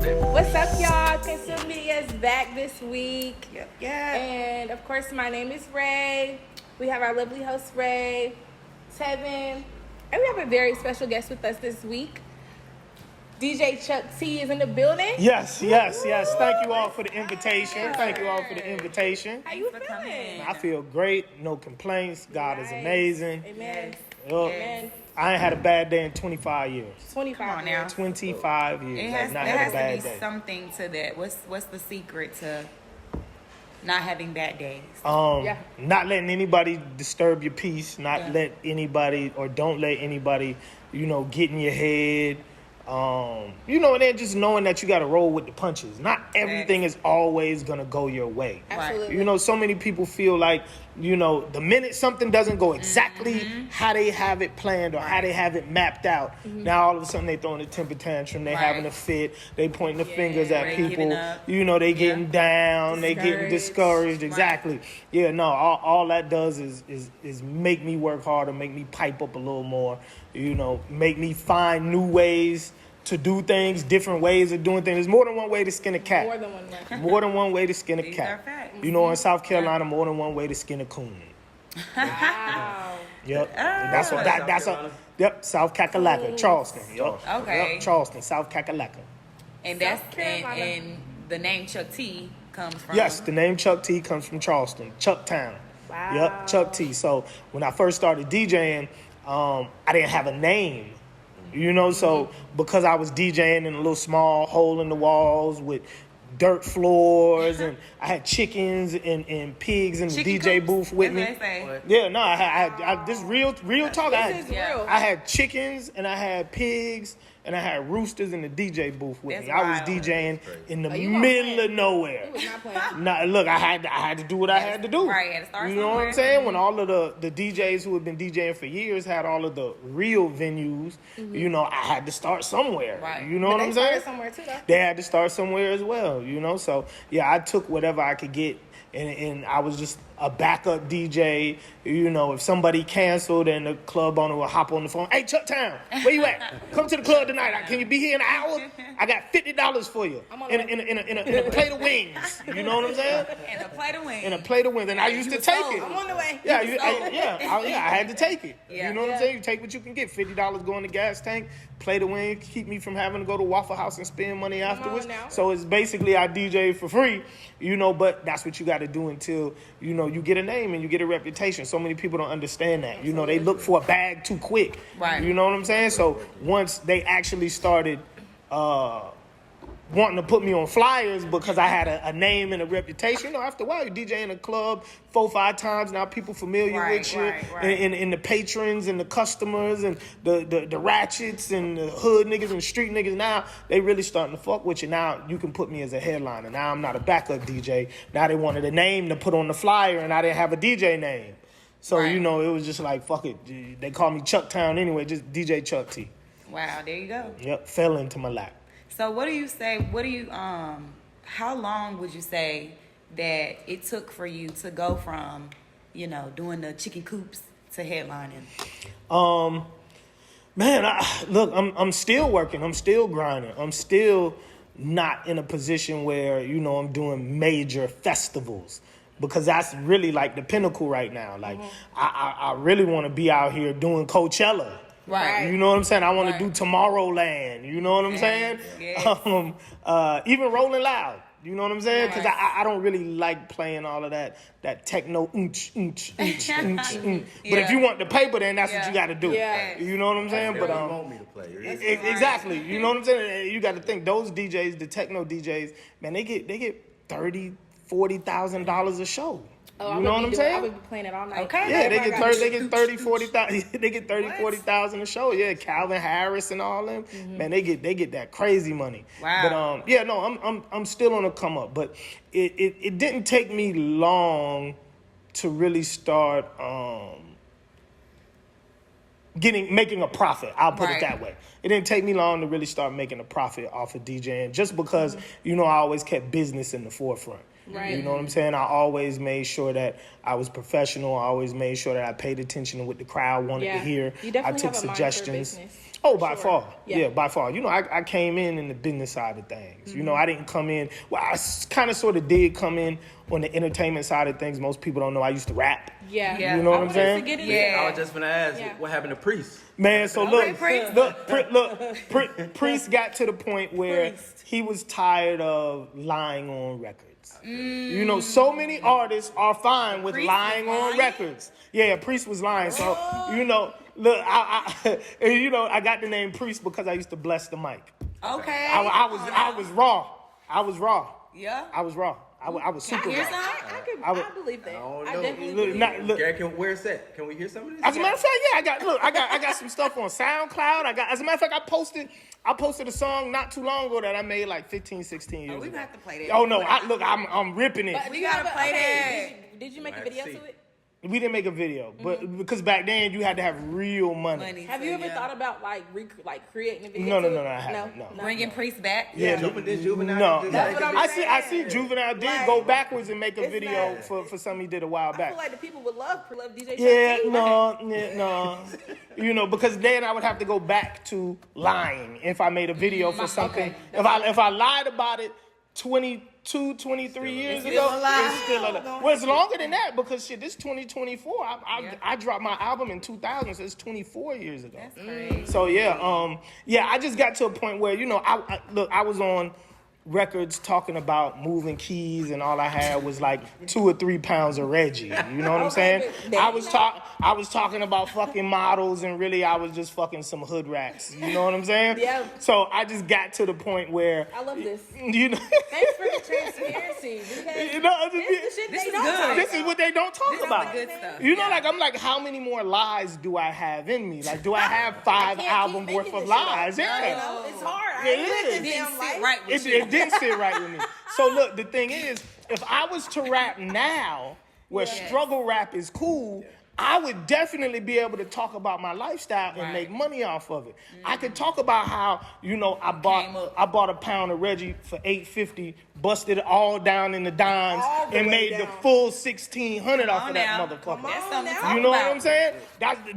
What's up, y'all? Consume Media is back this week. Yeah. And of course, my name is Ray. We have our lovely host, Ray, Tevin, and we have a very special guest with us this week. DJ Chuck T is in the building. Yes. Thank you all for the invitation. How you feeling? I feel great. No complaints. God is amazing. Amen. Yup. Amen. I ain't had a bad day in 25 years. 25 Come on now. years. 25 years. It I've has, not there had a has bad to be day. something to that. What's the secret to not having bad days? Yeah. Not letting anybody disturb your peace. Not let anybody, or don't let anybody, get in your head. And then just knowing that you got to roll with the punches. Not everything is always going to go your way. Absolutely. So many people feel like, the minute something doesn't go exactly how they have it planned or how they have it mapped out, now all of a sudden they throwing a temper tantrum, they having a fit, they pointing the fingers at they people, giving up. they getting down, they getting discouraged. Exactly. Yeah, no, all that does is make me work harder, make me pipe up a little more, make me find new ways to do things, different ways of doing things. There's more than one way to skin a cat. More than one way. More than one way to skin a These cat. are facts. In South Carolina, more than one way to skin a coon. Wow. Yep. That's what South Kakalaka, Charleston. Yep. Okay. Yep, Charleston, South Kakalaka. And that's South Carolina. and the name Chuck T comes from. Yes, the name Chuck T comes from Charleston, Chucktown. Wow. Yep, Chuck T. So when I first started DJing, I didn't have a name. So because I was DJing in a little small hole in the walls with dirt floors, and I had chickens and pigs in the Chicken DJ coops? booth with me. That's what they say. Yeah, no, I had this real talk. This is real. I had chickens and I had pigs and I had roosters in the DJ booth with That's me. I was wild. DJing in the you weren't middle playing. of nowhere. You was not playing. Nah, look, I had to do what I had to do. Right, had to start You know what I'm somewhere. saying? When all of the DJs who had been DJing for years had all of the real venues, I had to start somewhere. Right. You know But what they I'm started saying? somewhere too, though. They had to start somewhere as well, So yeah, I took whatever I could get, and I was just a backup DJ. If somebody canceled and the club owner would hop on the phone, "Hey, Chucktown, where you at? Come to the club tonight. Can you be here in an hour? I got $50 for you I'm on in the- a plate of wings." You know what I'm saying? And a plate of wings. In a plate of wings, and I used to take it. I'm on the way. Yeah, I had to take it. Yeah. You know what I'm saying? You take what you can get. $50 go in the gas tank, plate of wings, keep me from having to go to Waffle House and spend money afterwards. now. So it's basically I DJ for free, but that's what you got to do until, you get a name and you get a reputation. So many people don't understand that. They look for a bag too quick. Right. You know what I'm saying? So once they actually started wanting to put me on flyers because I had a name and a reputation. After a while, you DJ in a club 4-5 times. Now people familiar with you, right. And the patrons and the customers and the ratchets and the hood niggas and street niggas. Now they really starting to fuck with you. Now you can put me as a headliner. Now I'm not a backup DJ. Now they wanted a name to put on the flyer, and I didn't have a DJ name. So Right. it was just like fuck it. They call me Chucktown anyway. Just DJ Chuck T. Wow, there you go. Yep, fell into my lap. So what do you say? How long would you say that it took for you to go from, doing the chicken coops to headlining? Man, I'm still working. I'm still grinding. I'm still not in a position where, I'm doing major festivals, because that's really like the pinnacle right now. Like, I really want to be out here doing Coachella. Right. You know what I'm saying? I want to Right. do Tomorrowland. You know what I'm saying? Yes. Even Rolling Loud. You know what I'm saying? Because Yes. I don't really like playing all of that techno oonch. But if Yeah. you want the paper, then that's what Yeah. you got to do. Yeah. You know what I'm saying? But you want me to play. exactly. You know what I'm saying? You got to think those DJs, the techno DJs, man, they get $30,000-$40,000 a show. Oh, you know what I'm saying? I would be playing it all night. Okay. Yeah, they Whatever get I gotta 30, do. they get 30, 40,000. They get 30, 40,000 a show. Yeah, Calvin Harris and all them. Man, they get that crazy money. Wow. But I'm still on a come up. But it didn't take me long to really start making a profit. I'll put Right. it that way. It didn't take me long to really start making a profit off of DJing, just because I always kept business in the forefront. Right. You know what I'm saying? I always made sure that I was professional. I always made sure that I paid attention to what the crowd wanted to hear. You definitely I took have a mind for suggestions. business. Oh, by Sure. far. Yeah. Yeah, by far. You know, I came in the business side of things. You know, I didn't come in. Well, I kind of sort of did come in on the entertainment side of things. Most people don't know I used to rap. Yeah. Yeah. You know what I I'm wanted saying? To get into Yeah. I was just gonna ask, Yeah. what happened to Priest? Man, so look, Priest. Priest got to the point where Priest. he was tired of lying on records. You know, so many artists are fine with Priest lying was on lying? records. Yeah, Priest was lying. So, you know, look, I got the name Priest because I used to bless the mic. Okay. I was raw. I was raw. Yeah. I was raw. I was super Here's raw. some. I believe that. I don't I know. definitely Look, believe not- that. look, Where's that? Can we hear some of this? As a matter of fact, yeah, I got some stuff on SoundCloud. As a matter of fact, I posted a song not too long ago that I made like 15, 16 years Oh, we ago. have to play that. Oh no, I'm ripping it. But We do you gotta have a- play okay, that. Did you make a Might video see. to it? We didn't make a video, but because back then you had to have real money. Money. Have so, you ever yeah. thought about creating a video? No, to no, it? I haven't. No. Bringing Priest back? Yeah, no, Did Juvenile no. just That's make what a I'm video? I see Juvenile did Right. go backwards and make a It's video not- for something he did a while I back. feel like the people would love DJ Chuck Yeah, T. no. You know, because then I would have to go back to lying if I made a video for something. okay. If I lied about it 23 years still ago, a lie. it's still a lie. Well, it's longer than that because shit, this 2024. I dropped my album in 2000, so it's 24 years ago. That's crazy. So yeah, I just got to a point where I was on records talking about moving keys, and all I had was like 2 or 3 pounds of Reggie. You know what I'm saying? but I was talking about fucking models, and really I was just fucking some hood rats. You know what I'm saying? Yeah. So I just got to the point where I love this. you know. Thanks for the transparency. Because You know, it's the shit This they is don't good. talk this is about. what they don't talk This is about. the good stuff. You know, Yeah. I'm like, how many more lies do I have in me? Like, do I have 5 Can't album keep worth making of this shit lies? up. Yeah. You know, it's hard. I It ain't is. lived this Didn't damn sit life. right with It you. didn't sit right with me. So look, the thing is, if I was to rap now, where struggle rap is cool, I would definitely be able to talk about my lifestyle and Right. make money off of it. I could talk about how, I bought a pound of Reggie for $8.50, busted it all down in the dimes, All the and way made the down. full 1600 off on of that now. motherfucker. That's on something to now. talk You know about. what I'm saying?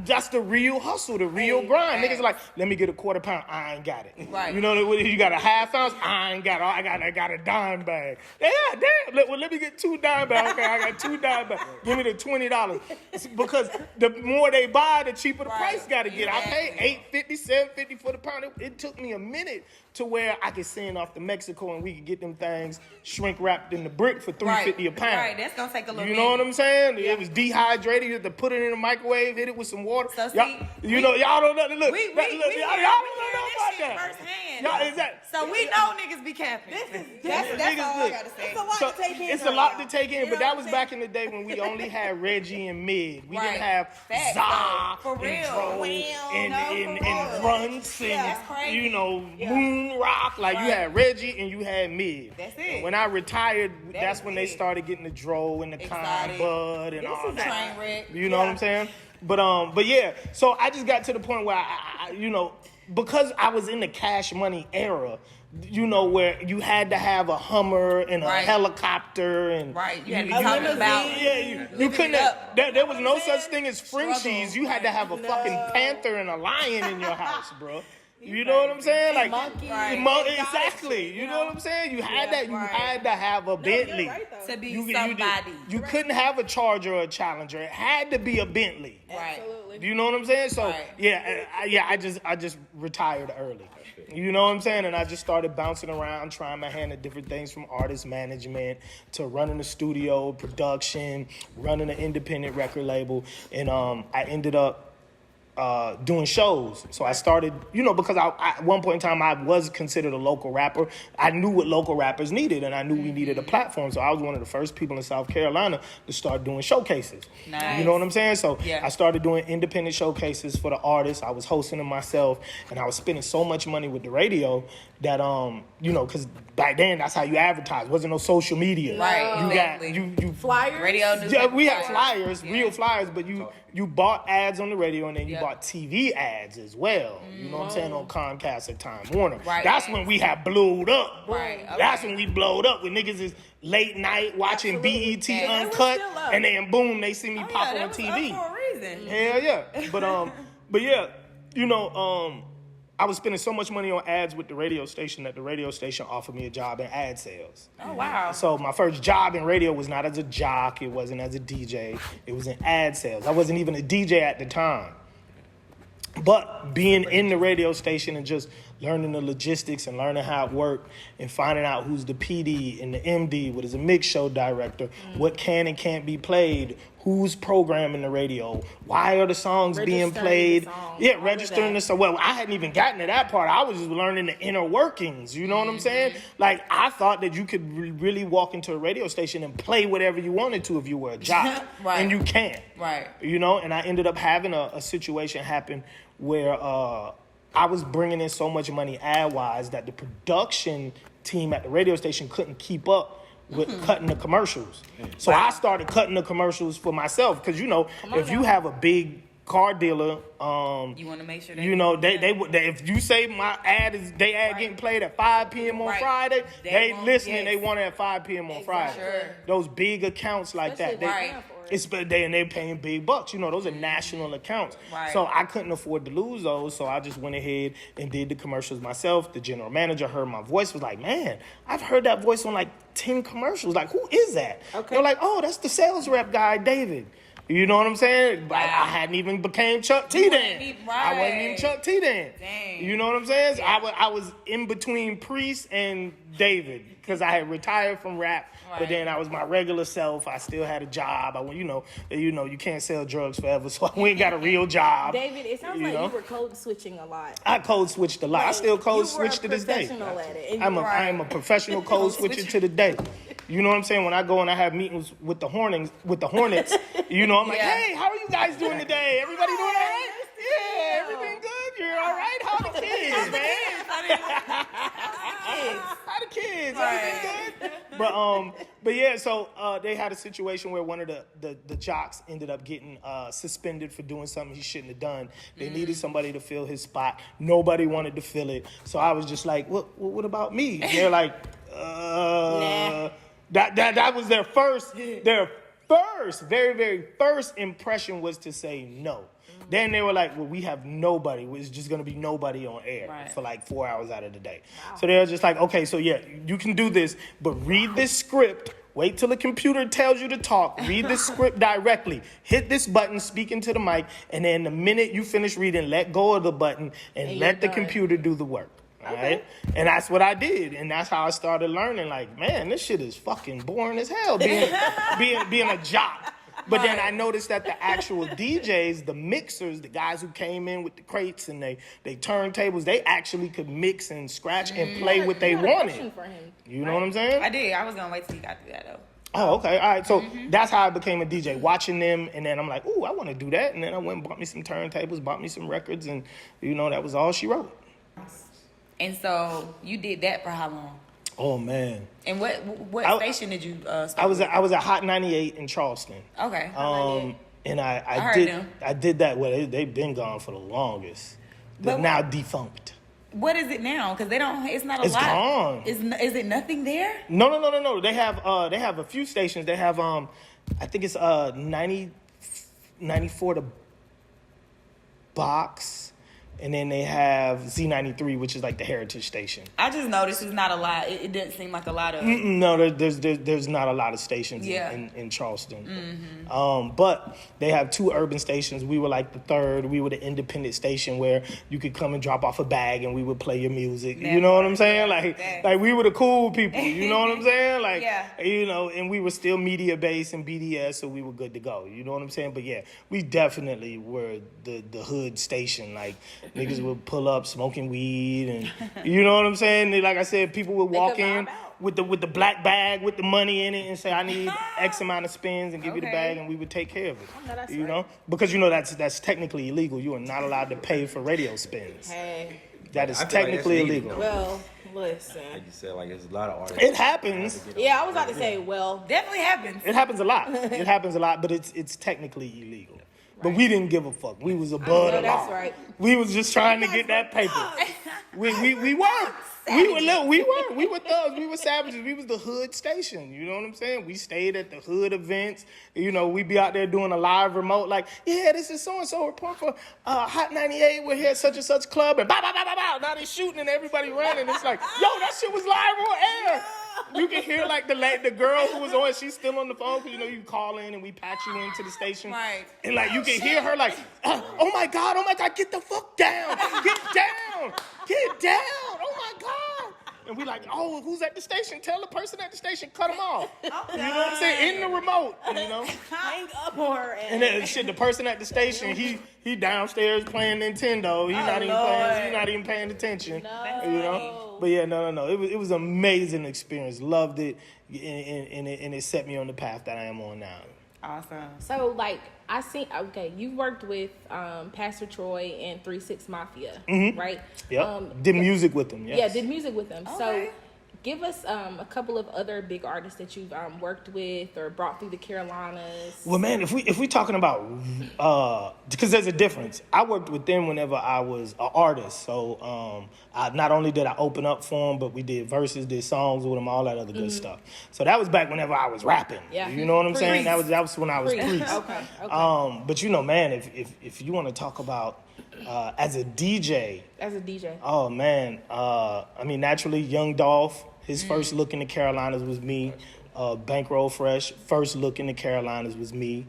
That's the real hustle, the real grind. right. Niggas are like, let me get a quarter pound. I ain't got it. Right. You know, you got a half ounce. I ain't got it. I got a dime bag. Yeah, damn. Let me get 2 dime bags. Okay, I got 2 dime bags. Give me the $20. It's because the more they buy, the cheaper the Right. price got to get. I paid $8.50, $7.50 for the pound. It took me a minute to where I could send off to Mexico and we could get them things shrink wrapped in the brick for $3.50 a pound. Right, that's gonna take a little You know what minute. I'm saying? It was dehydrated. You had to put it in the microwave, hit it with some water. So y'all, see, y'all don't know. Look, We look, hear y'all don't know this about shit that. firsthand. Y'all, is that? So we know niggas be capping. That's Niggas, all I look, gotta say. It's a lot So, to take in it's a right lot now. to take in, You but know that what was I'm back in the day when we only had Reggie and Mid. We Right. didn't have Facts, Za for and real. Dro Well, and, no, and, for and real. Runts and, That's crazy. Moon Rock. Like, you Right. had Reggie and you had Mid. That's it. And when I retired, that's is when they it. started getting the Dro and the Con Exotic. Bud and all is that. train wreck. You know what I'm saying? But yeah. So I just got to the point where I because I was in the Cash Money era, where you had to have a Hummer and a Right. helicopter and Right, you had to be you- talking about you living couldn't. it up. There was no such thing as Frenchies. Struggle. You had to have a fucking panther and a lion in your house, bro. You know what I'm saying? Like Monkey. Right. exactly. You know what I'm saying? You had that. You right. had to have a Bentley. You're right, though. to be You somebody. You couldn't have a Charger or a Challenger. It had to be a Bentley. Right. Absolutely. Do you know what I'm saying? So Right. I just retired early. You know what I'm saying? And I just started bouncing around, trying my hand at different things, from artist management to running a studio, production, running an independent record label, and I ended up doing shows. So I started, because I at one point in time I was considered a local rapper. I knew what local rappers needed, and I knew we needed a platform. So I was one of the first people in South Carolina to start doing showcases. Nice. You know what I'm saying? So Yeah. I started doing independent showcases for the artists. I was hosting them myself, and I was spending so much money with the radio that because back then that's how you advertise. Wasn't no social media. Right, You exactly. got you. Flyers. Radio news. Yeah, we had flyers, Yeah. real flyers, but you bought ads on the radio, and then you Yeah. bought TV ads as well. You know what I'm saying? On Comcast and Time Warner. Right. That's when we had blowed up. Right, okay. That's when we blowed up. When niggas is late night watching Absolutely. BET Yeah, they was Uncut, still up. and then boom, they see me Oh, pop yeah, on that was TV. up for a reason. Hell yeah. But yeah, I was spending so much money on ads with the radio station that the radio station offered me a job in ad sales. Oh, wow. So my first job in radio was not as a jock. It wasn't as a DJ. It was in ad sales. I wasn't even a DJ at the time. But being in the radio station and just learning the logistics and learning how it worked and finding out who's the PD and the MD, what is a mix show director, what can and can't be played, who's programming the radio, why are the songs being played. Registering the song. Well, I hadn't even gotten to that part. I was just learning the inner workings, you know what I'm saying? Like, I thought that you could really walk into a radio station and play whatever you wanted to if you were a jock. Right. And you can't. Right. You know, and I ended up having a situation happen where I was bringing in so much money ad-wise that the production team at the radio station couldn't keep up with cutting the commercials. So I started cutting the commercials for myself because, you know, if you have a big car dealer, you want to make sure that you know, they if you say my ad getting played at 5 p.m. on Friday, they listening, they want it at 5 p.m. on Friday. Sure. Those big accounts like that, they're paying big bucks. You know, those are national accounts. Right. So I couldn't afford to lose those. So I just went ahead and did the commercials myself. The general manager heard my voice, was like, man, I've heard that voice on like 10 commercials. Like, who is that? Okay. They're like, oh, that's the sales rep guy, David. You know what I'm saying? Wow. I hadn't even became Chuck T then. I wasn't even Chuck T then. Dang. You know what I'm saying? So I was in between Priest and David because I had retired from rap, but then I was my regular self. I still had a job. You know, you can't sell drugs forever, so I went got a real job. David, it sounds like you were code switching a lot. I code switched a lot. I still code switch to this day. At it. I am a professional code switcher to the day. You know what I'm saying? When I go and I have meetings with the Hornets, you know, I'm like, hey, how are you guys doing today? Everybody doing all right? Yeah, everything good? You're all right? How are the kids, man? How the kids? Everything good? But yeah, so they had a situation where one of the jocks ended up getting suspended for doing something he shouldn't have done. They needed somebody to fill his spot. Nobody wanted to fill it. So I was just like, what about me? And they're like, nah. That was their very, very first impression was to say no. Then they were like, well, we have nobody. It's just going to be nobody on air for like 4 hours out of the day. Wow. So they were just like, okay, so yeah, you can do this, but read this script. Wait till the computer tells you to talk. Read this script directly. Hit this button, speak into the mic, and then the minute you finish reading, let go of the button and let the computer do the work. All right? And that's what I did. And that's how I started learning, like, man, this shit is fucking boring as hell, being a jock. But then I noticed that the actual DJs, the mixers, the guys who came in with the crates and they turntables, they actually could mix and scratch and play what they wanted. You know what I'm saying? I did. I was going to wait till you got through that, though. Oh, okay. All right. So that's how I became a DJ, watching them. And then I'm like, ooh, I want to do that. And then I went and bought me some turntables, bought me some records. And, you know, that was all she wrote. And so you did that for how long? Oh, man. And what station did you start I was at Hot 98 in Charleston. Okay. And I did that. Well, they've been gone for the longest. They're now defunct. What is it now? Because they don't. It's not a lot. It's gone. Is it nothing there? No. They have a few stations. They have I think it's 94 The Box. And then they have Z93, which is like the heritage station. I just noticed it's not a lot. It didn't seem like a lot of. No, there's not a lot of stations in Charleston. Mm-hmm. But they have 2 urban stations. We were like the third. We were the independent station where you could come and drop off a bag and we would play your music. You know what I'm saying? Like we were the cool people. You know what I'm saying? Like, you know, and we were still media based and BDS, so we were good to go. You know what I'm saying? But yeah, we definitely were the hood station. Like, niggas would pull up smoking weed, and you know what I'm saying? Like I said, people would walk in with the black bag with the money in it and say, I need X amount of spins, and give you the bag, and we would take care of it. You know? Because you know that's technically illegal. You are not allowed to pay for radio spins. Hey. That is technically illegal. Well, listen. Like you said, like, there's a lot of artists. It happens. Yeah, I was about to say, definitely happens. It happens a lot. It happens a lot, but it's technically illegal. But we didn't give a fuck. We was above the law. That's right. We was just trying to get that paper. We were. We were thugs. We were savages. We was the hood station. You know what I'm saying? We stayed at the hood events. You know, we be out there doing a live remote. Like, yeah, this is so and so report for Hot 98. We're here at such and such club, and bow, bow, bow, bow, bow. Now they shooting and everybody running. It's like, yo, that shit was live on air. You can hear like the girl who was on. She's still on the phone because you know you call in and we patch you into the station. Right. And like you can hear her like, oh my god, get the fuck down, get down. Oh my god. And we like, oh, who's at the station? Tell the person at the station, cut them off. You know what I'm saying? In the remote, you know. Hang up on her ass. And then shit, the person at the station, he downstairs playing Nintendo. He's not even paying attention. No. You know. But yeah, no. It was an amazing experience. Loved it, and it set me on the path that I am on now. Awesome. So, like, you worked with Pastor Troy and 3-6 Mafia, right? Yep. Did music with them, yes. Yeah, did music with them. Okay. So, give us a couple of other big artists that you've worked with or brought through the Carolinas. Well, man, if we talking about because there's a difference. I worked with them whenever I was an artist. So not only did I open up for them, but we did verses, did songs with them, all that other good stuff. So that was back whenever I was rapping. Yeah. You know what I'm saying? That was when I was Priest. Okay. But you know, man, if you want to talk about as a DJ. As a DJ. Oh man, I mean, naturally, Young Dolph. His first look in the Carolinas was me. Bankroll Fresh, first look in the Carolinas was me.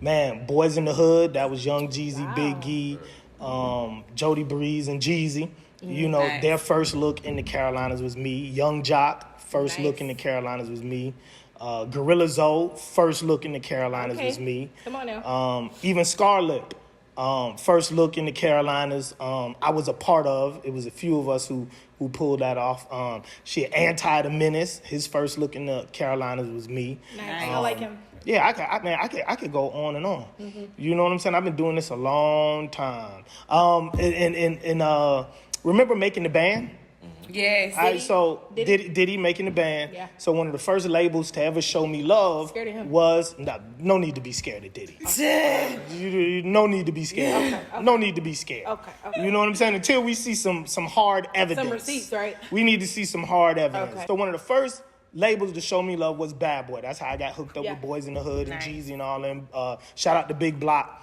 Man, Boys in the Hood, that was Young Jeezy, Big Gee, Jody Breeze and Jeezy. You know, Nice. their first look in the Carolinas was me. Young Jock, first look in the Carolinas was me. Gorilla Zoe, first look in the Carolinas was me. Come on now. Even Scarlett, first look in the Carolinas, I was a part of. It was a few of us who pulled that off. Anti the Menace, his first look in the Carolinas was me. Nice. I like him. Yeah, I could go on and on. You know what I'm saying? I've been doing this a long time. Remember Making the Band? Yes. Diddy making the band. Yeah. So one of the first labels to ever show me love Scared of him. was no need to be scared of Diddy. No need to be scared. Okay. No need to be scared. Okay. You know what I'm saying? Until we see some hard evidence. Some receipts, right? We need to see some hard evidence. Okay. So one of the first labels to show me love was Bad Boy. That's how I got hooked up Yeah. with Boys in the Hood and Nice. Jeezy and all them. Shout out to Big Block.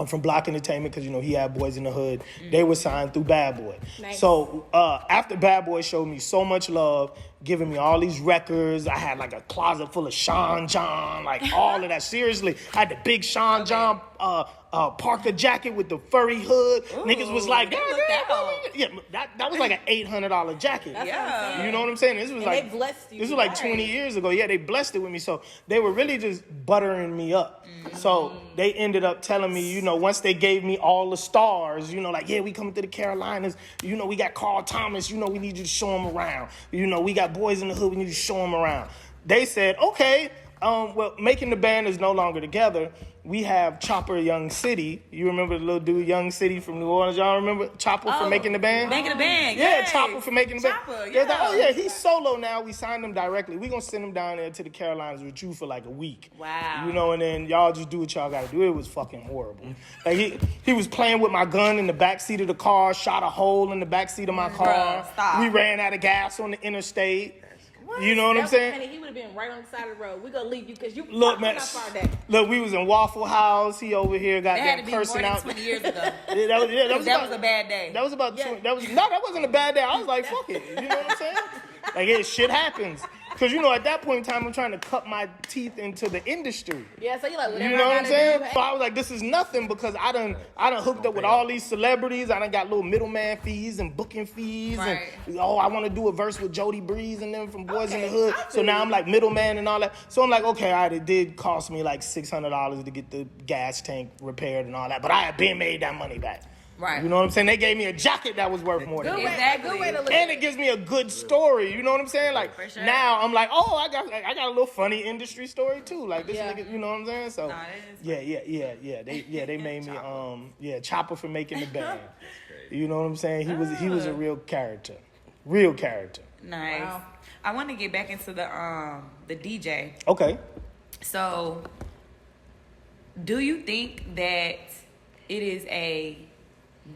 From Block Entertainment, because you know he had Boys in the Hood. They were signed through Bad Boy. Nice. So after Bad Boy showed me so much love, giving me all these records, I had like a closet full of Sean John, like all of that. Seriously, I had the big Sean John Parker jacket with the furry hood. Niggas was like, they looked "Damn, out." yeah, that was like an $800 jacket. That's Yeah. what I'm saying. You know what I'm saying? This was And like they blessed you. This was like Right. 20 years ago. Yeah, they blessed it with me. So they were really just buttering me up. So they ended up telling me, you know, once they gave me all the stars, you know, like, yeah, we coming to the Carolinas. You know, we got Carl Thomas. You know, we need you to show them around. You know, we got Boys in the Hood. We need you to show them around. They said, okay, well, Making the Band is no longer together. We have Chopper Young City. You remember the little dude Young City from New Orleans? Y'all remember Chopper from Making the Band? Making the Band. Yeah, yes. Chopper for Making the Band. Chopper, They're like, yeah. oh yeah, he's solo now. We signed him directly. We're gonna send him down there to the Carolinas with you for like a week. Wow. You know, and then y'all just do what y'all gotta do. It was fucking horrible. Like he was playing with my gun in the backseat of the car, shot a hole in the backseat of my car. Bruh, stop. We ran out of gas on the interstate. You know what I'm saying? He would have been right on the side of the road. We're gonna leave you because you Look, man. not far that. Look, we was in Waffle House. He over here got That had that to be more cursing than out. 20 years ago. Yeah, that was That was a bad day. That was about Yeah. that wasn't a bad day. I was like, fuck it. You know what I'm saying? Like, yeah, shit happens. Because, you know, at that point in time, I'm trying to cut my teeth into the industry. Yeah, so you like whatever You know I what I'm gotta saying? do. So I was like, this is nothing because I done hooked up with all these celebrities. I done got little middleman fees and booking fees. Right. And, I want to do a verse with Jody Breeze and them from Boys in the Okay, Hood. I So feel now you. I'm like middleman and all that. So I'm like, okay, all right, it did cost me like $600 to get the gas tank repaired and all that. But I had been made that money back. Right. You know what I'm saying? They gave me a jacket that was worth more than Good that. way, Exactly. good way to look And at it gives me a good story. You know what I'm saying? Like For sure. now I'm like, oh, I got a little funny industry story too. Like this Yeah. nigga, you know what I'm saying? So Nah, that is they made me Chopper for Making the Band. You know what I'm saying? He was a real character. Real character. Nice. Wow. I want to get back into the DJ. Okay. So, do you think that it is a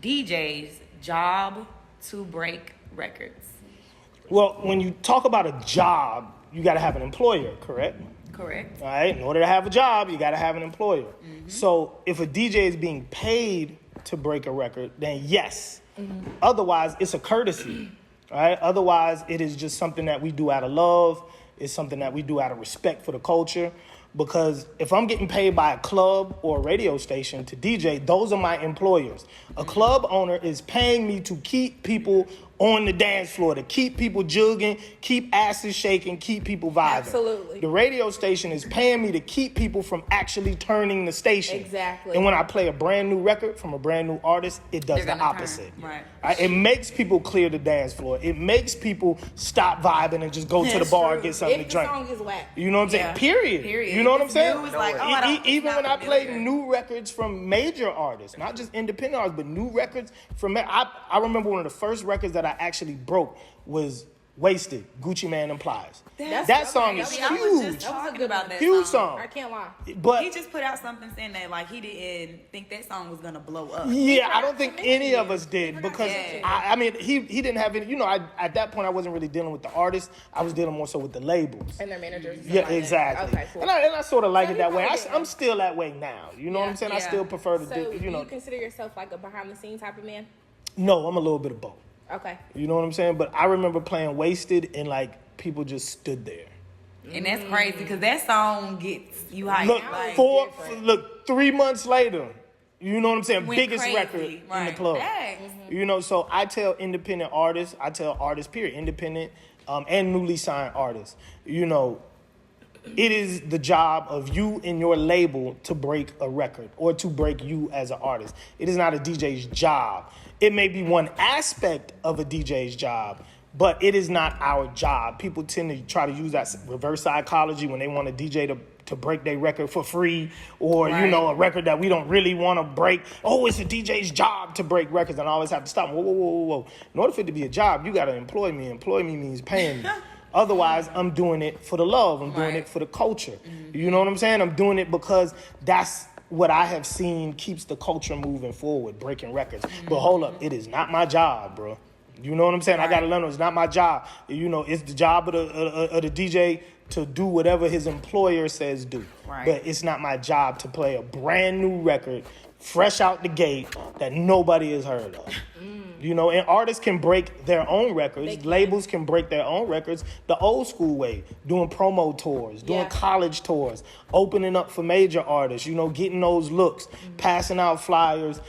DJ's job to break records? Well, when you talk about a job, you got to have an employer, correct? Correct. All right. In order to have a job, you got to have an employer. So if a DJ is being paid to break a record, then yes. Otherwise, it's a courtesy. All right. Otherwise, it is just something that we do out of love. It's something that we do out of respect for the culture. Because if I'm getting paid by a club or a radio station to DJ, those are my employers. A club owner is paying me to keep people on the dance floor, to keep people jugging, keep asses shaking, keep people vibing. Absolutely. The radio station is paying me to keep people from actually turning the station. Exactly. And when I play a brand new record from a brand new artist, it does They're the gonna turn, opposite. right. It makes people clear the dance floor. It makes people stop vibing and just go to the That's bar true. and get something If to the drink. song is whack. You know what I'm saying? Yeah. Period. Period. You know what If I'm saying? it's new, it's like, oh, I don't- Even it's when I not play familiar. new records from major artists, not just independent artists, but new records from. I remember one of the first records that I actually broke was Wasted, Gucci Mane and Plies. That song is I was huge. just talking about that Huge song. song. I can't lie. But He just put out something saying that like he didn't think that song was gonna blow up. yeah, I don't think any of us did because Yeah. I mean he didn't have any. You know, at that point I wasn't really dealing with the artists. I was dealing more so with the labels. And their managers. And stuff Yeah, like that. exactly. Okay, cool. And I sort of like So it you that way. probably didn't. I'm still that way now. You know what I'm saying? I Yeah. still prefer to So do. You know, you consider yourself like a behind the scenes type of man? no, I'm a little bit of both. Okay. You know what I'm saying? But I remember playing Wasted and like people just stood there. And that's crazy because that song gets you hyped. Look, like, 3 months later, you know what I'm saying? went Biggest crazy. record in the Right. club. Thanks. You know, so I tell independent artists, period, independent and newly signed artists, you know, it is the job of you and your label to break a record or to break you as an artist. It is not a DJ's job. It may be one aspect of a DJ's job, but it is not our job. People tend to try to use that reverse psychology when they want a DJ to break their record for free or, you Right. know, a record that we don't really want to break. Oh, it's a DJ's job to break records, and I always have to stop. Whoa. In order for it to be a job, you got to employ me. Employ me means paying me. Otherwise, I'm doing it for the love. I'm doing Right. it for the culture. You know what I'm saying? I'm doing it because that's what I have seen keeps the culture moving forward, breaking records. But hold up, it is not my job, bro. You know what I'm saying? I got to learn it's not my job. You know, it's the job of the DJ to do whatever his employer says do. Right. But it's not my job to play a brand new record, fresh out the gate, that nobody has heard of. You know, and artists can break their own records. Labels can break their own records the old school way, doing promo tours, doing Yeah. college tours, opening up for major artists, you know, getting those looks, passing out flyers,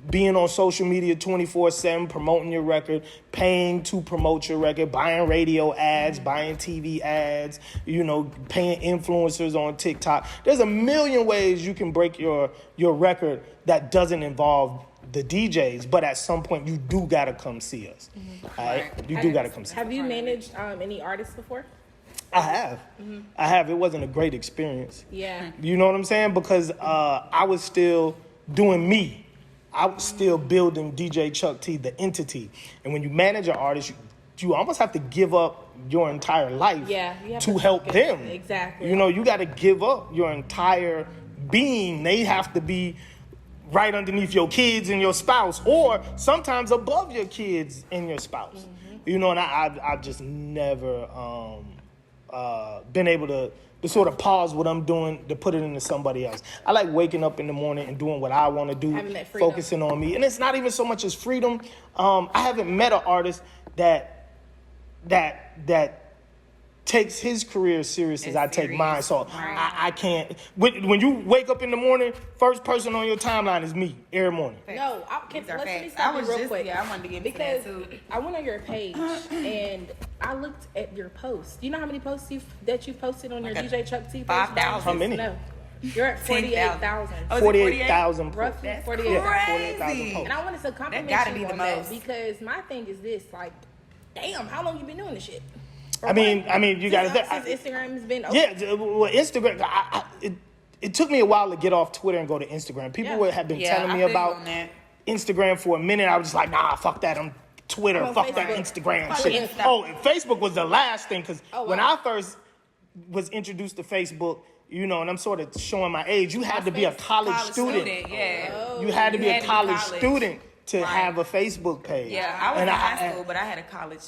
being on social media 24/7, promoting your record, paying to promote your record, buying radio ads, buying TV ads, you know, paying influencers on TikTok. There's a million ways you can break your record that doesn't involve the DJs, but at some point you do gotta come see us. All right? You do gotta come see us. Have you managed any artists before? I have. I have. It wasn't a great experience. Yeah. You know what I'm saying? Because I was still doing me. I was still building DJ Chuck T, the entity. And when you manage an artist, you almost have to give up your entire life Yeah, you have to to help focus. them. Exactly. You know, you got to give up your entire being. They have to be right underneath your kids and your spouse, or sometimes above your kids and your spouse. You know, and I've just never been able to sort of pause what I'm doing to put it into somebody else. I like waking up in the morning and doing what I want to do, Having that freedom. focusing on me. And it's not even so much as freedom. I haven't met an artist that takes his career as serious as I take mine. So I can't. When you wake up in the morning, first person on your timeline is me every morning. No, These are let me facts. stop I was you real just- quick. yeah, I wanted to get into because that too. I went on your page and I looked at your posts. You know how many posts that you've posted on your Like DJ Chuck T page? 5,000. How many? No, you're at 48,000. Oh, is it 48,000 Roughly That's 48,000. 48,000 crazy. posts. And I wanted to compliment That gotta you be the on that most. because my thing is this: like, damn, how long you been doing this shit? I mean, you got to. Since Instagram has been open. Yeah, well, Instagram. It took me a while to get off Twitter and go to Instagram. People Yeah. have been Yeah, telling I me feel you about on that. Instagram for a minute. I was just like, nah, fuck that. I'm Twitter. I'm on Fuck that Facebook. Instagram Fuck shit. Insta. Oh, and Facebook was the last thing because Oh, when wow. I first was introduced to Facebook, you know, and I'm sort of showing my age, you had to be a college student. Yeah. You had to be a college student to have a Facebook page. Yeah, I was And in high school, but I had a college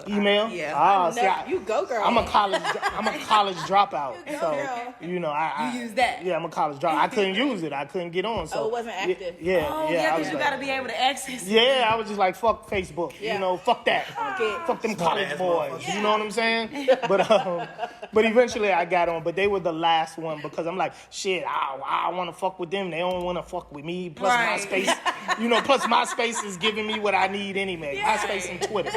email. Yeah. Ah, No, see, you go, girl. I'm a college dropout. You go, So girl. you know, I You use that. Yeah, I'm a college dropout. I couldn't use it. I couldn't get on. So Oh, it wasn't active. Yeah, Oh, yeah. yeah, I because was you like, got to be able to access it. yeah, I was just like, fuck Facebook. Yeah. You know, fuck that. it. Fuck them Smart college ass boys. motherfucker. You know what I'm saying? But eventually I got on. But they were the last one because I'm like, shit, I want to fuck with them. They don't want to fuck with me. Plus Right. MySpace, plus MySpace is giving me what I need anyway. MySpace and Twitter.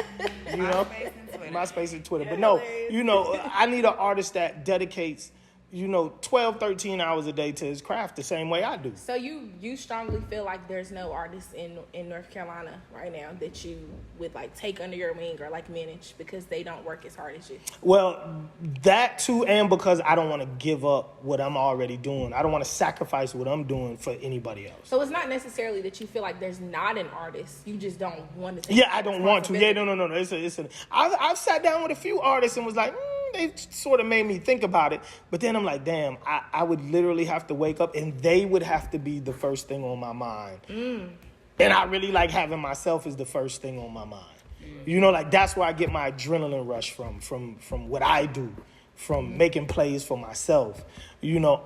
You know? MySpace and Twitter. MySpace and Twitter. But no, I need an artist that dedicates, 12, 13 hours a day to his craft the same way I do. So you strongly feel like there's no artist in North Carolina right now that you would like take under your wing or like manage because they don't work as hard as you? Well, that too, and because I don't want to give up what I'm already doing. I don't want to sacrifice what I'm doing for anybody else. So it's not necessarily that you feel like there's not an artist. You just don't want to take Yeah, I don't want to. Yeah, responsibility. no. I've sat down with a few artists and was like, they sort of made me think about it. But then I'm like, damn, I would literally have to wake up and they would have to be the first thing on my mind. And I really like having myself as the first thing on my mind. Like that's where I get my adrenaline rush from what I do, from making plays for myself.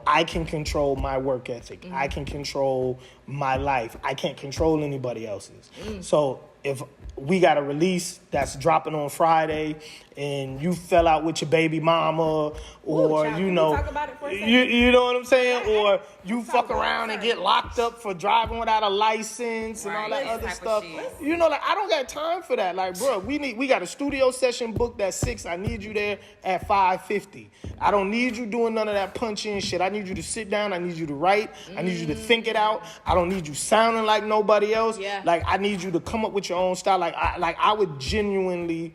I can control my work ethic. I can control my life. I can't control anybody else's. So if we got a release that's dropping on Friday and you fell out with your baby mama or, child, can we talk about it for a second? you know what I'm saying? Or you Let's fuck talk about around it. and get locked up for driving without a license and all Right. that other Type of stuff. shit. I don't got time for that. Like, bro, we got a studio session booked at 6. I need you there at 5:50. I don't need you doing none of that punching shit. I need you to sit down. I need you to write. I need you to think it out. I don't need you sounding like nobody else. Yeah. Like, I need you to come up with your own style. Like, I would genuinely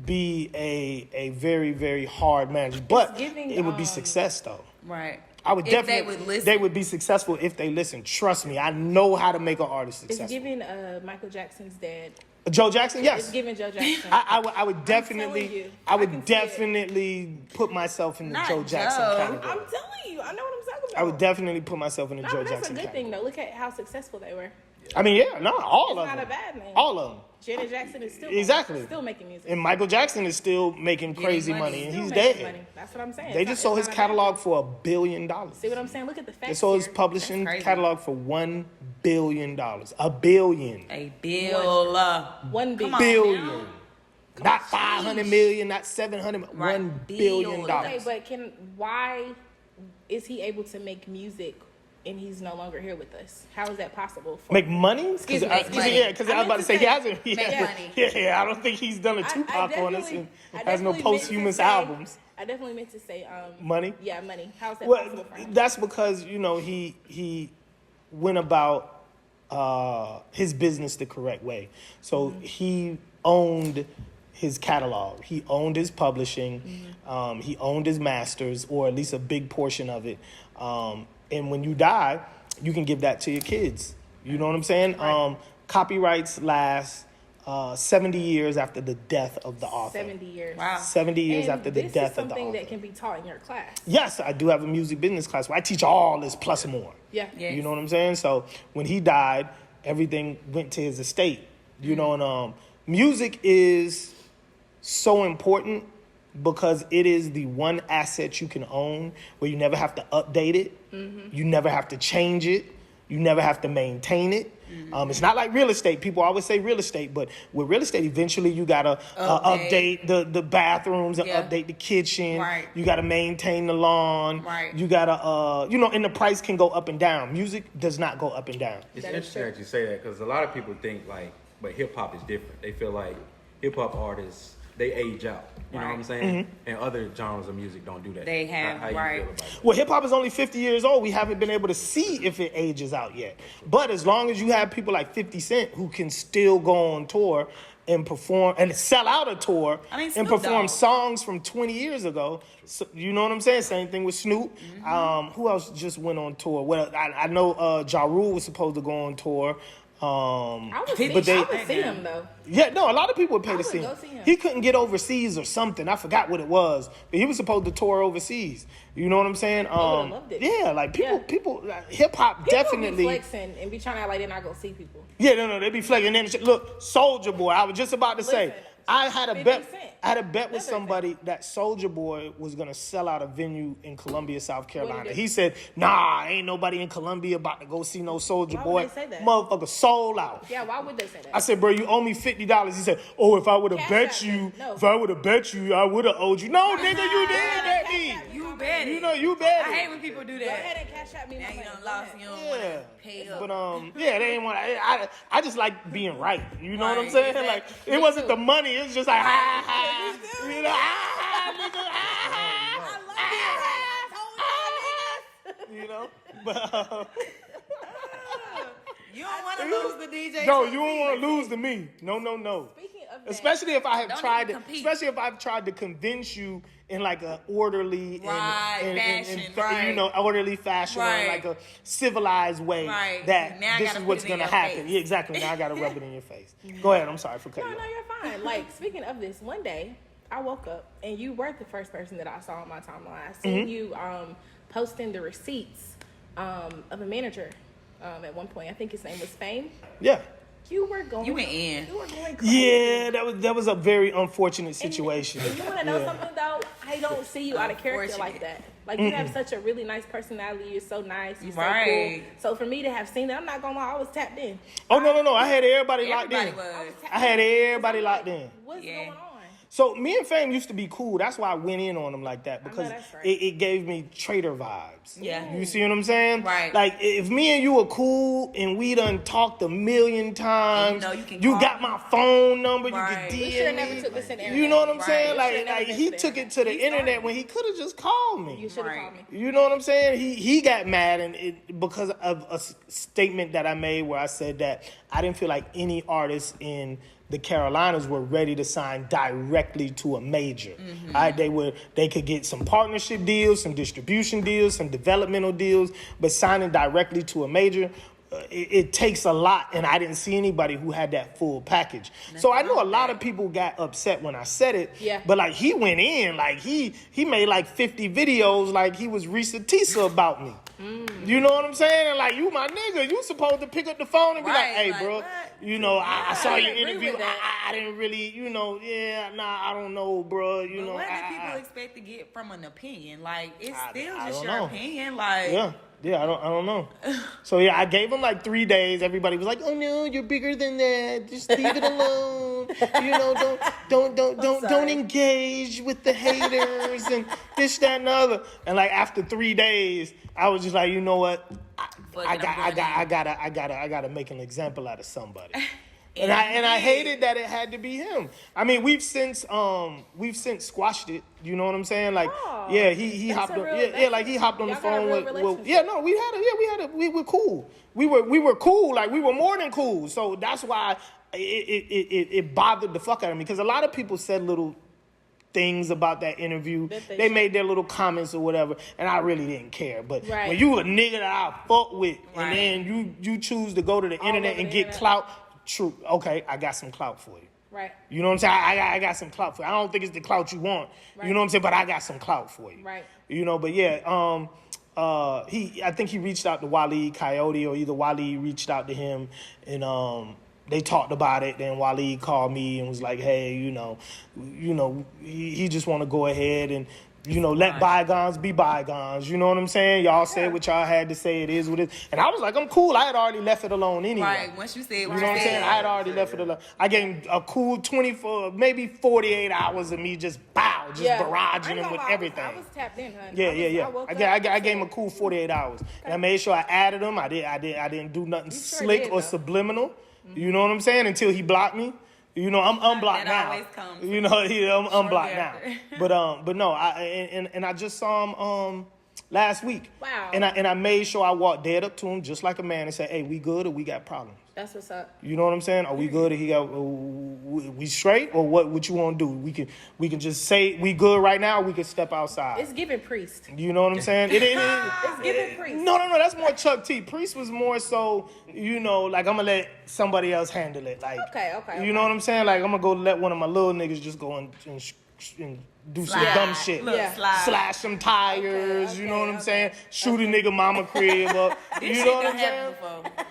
be a very, very hard manager. But giving, it would be success, though. Right. I would If definitely. they would listen. They would be successful if they listen. Trust me, I know how to make an artist It's successful. giving Michael Jackson's dad. Joe Jackson, It's yes. giving Joe Jackson. I would telling definitely, you, I I would can see it. definitely put myself in the Not Joe Jackson Joe. category. I'm telling you, I know what I'm talking about. I would definitely put myself in the No, Joe but that's a Jackson good category. thing though. Look at how successful they were. I mean, yeah, no, all It's of not them. a bad thing. All of them. Janet Jackson is still Exactly. still making music. And Michael Jackson is still making crazy money. money, and Still he's making dead. money. That's what I'm saying. They It's just not- sold it's his not a bad catalog thing. for $1 billion. See what I'm saying? Look at the facts. They sold his here. publishing That's crazy. catalog for $1 billion. $1 billion. A bill. One big Come on. Billion. Not 500 million, not 700, Right. $1 billion. Okay, but why is he able to make music and he's no longer here with us? How is that possible? Make money? Excuse me, make money. Yeah, because I was about to say he hasn't. Make Yeah, money. yeah, I don't think he's done a Tupac on us and I has no definitely meant to posthumous say- albums. I definitely meant to say Money? Yeah, money. How is that Well, possible for him? that's because he went about his business the correct way. So he owned his catalog. He owned his publishing. He owned his masters, or at least a big portion of it. And when you die, you can give that to your kids. You know what I'm saying? Copyrights last 70 years after the death of the author. 70 years. Wow. 70 years And after the this death is of the something author. that can be taught in your class. Yes, I do have a music business class where I teach all this plus more. Yeah. Yeah. You know what I'm saying? So when he died, everything went to his estate. You know, and music is so important because it is the one asset you can own where you never have to update it. You never have to change it. You never have to maintain it. It's not like real estate. People always say real estate, but with real estate, eventually you gotta update the bathrooms and Yeah. update the kitchen. Right. You gotta maintain the lawn. Right. You gotta, and the price can go up and down. Music does not go up and down. It's That is interesting true. that you say that because a lot of people think but hip hop is different. They feel like hip hop artists they age out. You know what I'm Right. saying? And other genres of music don't do that. They have, how you right. feel about that? Well, hip hop is only 50 years old. We haven't been able to see if it ages out yet. But as long as you have people like 50 Cent who can still go on tour and perform and sell out a tour I mean, and Snoop perform Dogg. songs from 20 years ago, so, you know what I'm saying? Same thing with Snoop. Who else just went on tour? Well, I know Ja Rule was supposed to go on tour. I would see, but they, I would see him though. yeah, no, a lot of people would pay I to would see go him. see him. He couldn't get overseas or something. I forgot what it was, but he was supposed to tour overseas. You know what I'm saying? would've loved it. Yeah, like Yeah. people, hip hop People definitely. be flexing and be trying to act like they're not gonna see people. Yeah, no, they be flexing. And then look, Soldier Boy. I was just about to say, Listen, I had a 50 bet. Cent. I had a bet with Another somebody that Soldier Boy was gonna sell out a venue in Columbia, South Carolina. do? He said, "Nah, ain't nobody in Columbia about to go see no Soldier Why Boy. would they say that? Motherfucker sold out." Yeah, why would they say that? I said, "Bro, you owe me $50." He said, "Oh, if I would have Cash bet App you, me. No. if I would have bet you, I would have owed you." No, nigga, you did bet me. You bet You it. know, you bet I it. hate when people do Go ahead that. and cash out me. Now my you money. done Go lost. ahead. You don't want Yeah. to pay up. But yeah, they ain't want. I just like being right. You know what I'm Right, saying? exactly. Like it Me wasn't too. the money. It was just like you know, nigga, you know. But You don't want to lose the DJ. no, you don't want to lose to me. No. Speaking of that, Especially if I have Don't tried even to, compete. especially if I've tried to convince you in like a orderly Right, fashion, right. you know, orderly fashion or in Right. like a civilized way Right. that Now I this gotta is put what's it in gonna your happen. face. Yeah, exactly. Now I gotta rub it in your face. Go ahead. I'm sorry for cutting no, you off. you're fine. Like speaking of this, one day I woke up and you were the first person that I saw on my timeline. I seen you posting the receipts of a manager at one point. I think his name was Fame. Yeah. You were going. You went in. You were going crazy. Yeah, that was a very unfortunate situation. And you want to know Yeah. something though? I don't see you out of character like Unfortunate. that. Like you have such a really nice personality. You're so nice. You're so Right. cool. So for me to have seen that, I'm not gonna lie, I was tapped in. Oh no! I had everybody locked Everybody in. was. I had everybody locked in. What's Yeah. going on? So me and Fame used to be cool. That's why I went in on him like that because that's right. it gave me traitor vibes. Yeah. You see what I'm saying? Right. Like if me and you were cool and we done talked a million times, And you know you can you call got me. my phone number, Right. you We can should have DM never me. took this to the internet. You know what I'm Right. saying? We Like should've never he been took there. it to the He's internet sorry. when he could have just called me. You should have Right. called me. You know what I'm saying? He got mad and because of a statement that I made where I said that I didn't feel like any artists in the Carolinas were ready to sign directly to a major. Mm-hmm. All right, they could get some partnership deals, some distribution deals, some developmental deals, but signing directly to a major. It takes a lot, and I didn't see anybody who had that full package. So I know a lot of people got upset when I said it. Yeah. But like he went in, like he made like 50 videos, like he was Risa Tisa about me. You know what I'm saying? And like you, my nigga, you supposed to pick up the phone and be like, Right, "Hey, like, bro, what? you know, I saw I your agree interview. with that. I didn't really, you know, I don't know, bro. You But know, what do people expect to get from an opinion? Like it's I- still I just don't your know. opinion. Like Yeah, I don't know. So yeah, I gave him like 3 days. Everybody was like, "Oh no, you're bigger than that. Just leave it alone. You know, don't engage with the haters and this, that, and the other." And like after 3 days, I was just like, you know what? I gotta make an example out of somebody. And I hated that it had to be him. I mean, we've since squashed it. You know what I'm saying? Like, Oh, yeah, he that's hopped a on. real- Yeah, that's- like he hopped on the y'all got a phone real with. relationship. Yeah, no, we were cool. We were cool. Like we were more than cool. So that's why it bothered the fuck out of me because a lot of people said little things about that interview. That they They made their little comments or whatever, and I really didn't care. But Right. when you a nigga that I fuck with, Right. and then you choose to go to the internet over and the get internet. clout, true. Okay, I got some clout for you. Right. You know what I'm saying? I got some clout for you. I don't think it's the clout you want. Right. You know what I'm saying? But I got some clout for you. Right. You know, but yeah, I think he reached out to Waleed Coyote, or either Waleed reached out to him, and they talked about it. Then Waleed called me and was like, "Hey, you know, he just want to go ahead and let bygones be bygones." You know what I'm saying? Y'all said what y'all had to say. It is what it is. And I was like, I'm cool. I had already left it alone anyway. right. Once you said You what know what I'm saying? I had already left it alone. I gave him a cool 24, maybe 48 hours of me just I ain't barraging him gonna with lie, everything. I was tapped in, honey. Yeah. woke I up, gave him a cool 48 hours. And I made sure I added him. I didn't do nothing sure slick did, or though. subliminal. You know what I'm saying? Until he blocked me. You know, I'm unblocked That now. always comes You know, I'm unblocked now. after. But no, I just saw him last week. Wow. And I made sure I walked dead up to him just like a man and said, hey, we good or we got problems? That's what's up. You know what I'm saying? Are we good? Or he got we straight, or what you want to do? We can just say we good right now. Or we can step outside. It's giving priest. You know what I'm saying? It's giving priest. No. That's more Chuck T. Priest was more so, like I'm gonna let somebody else handle it. Like, Okay. You know what I'm saying? Like I'm gonna go let one of my little niggas just go and do some dumb shit. Look, Yeah. slide. Slash some tires. You know what I'm saying? Shoot a nigga mama crib up. This You shit know what done I'm saying? happened before.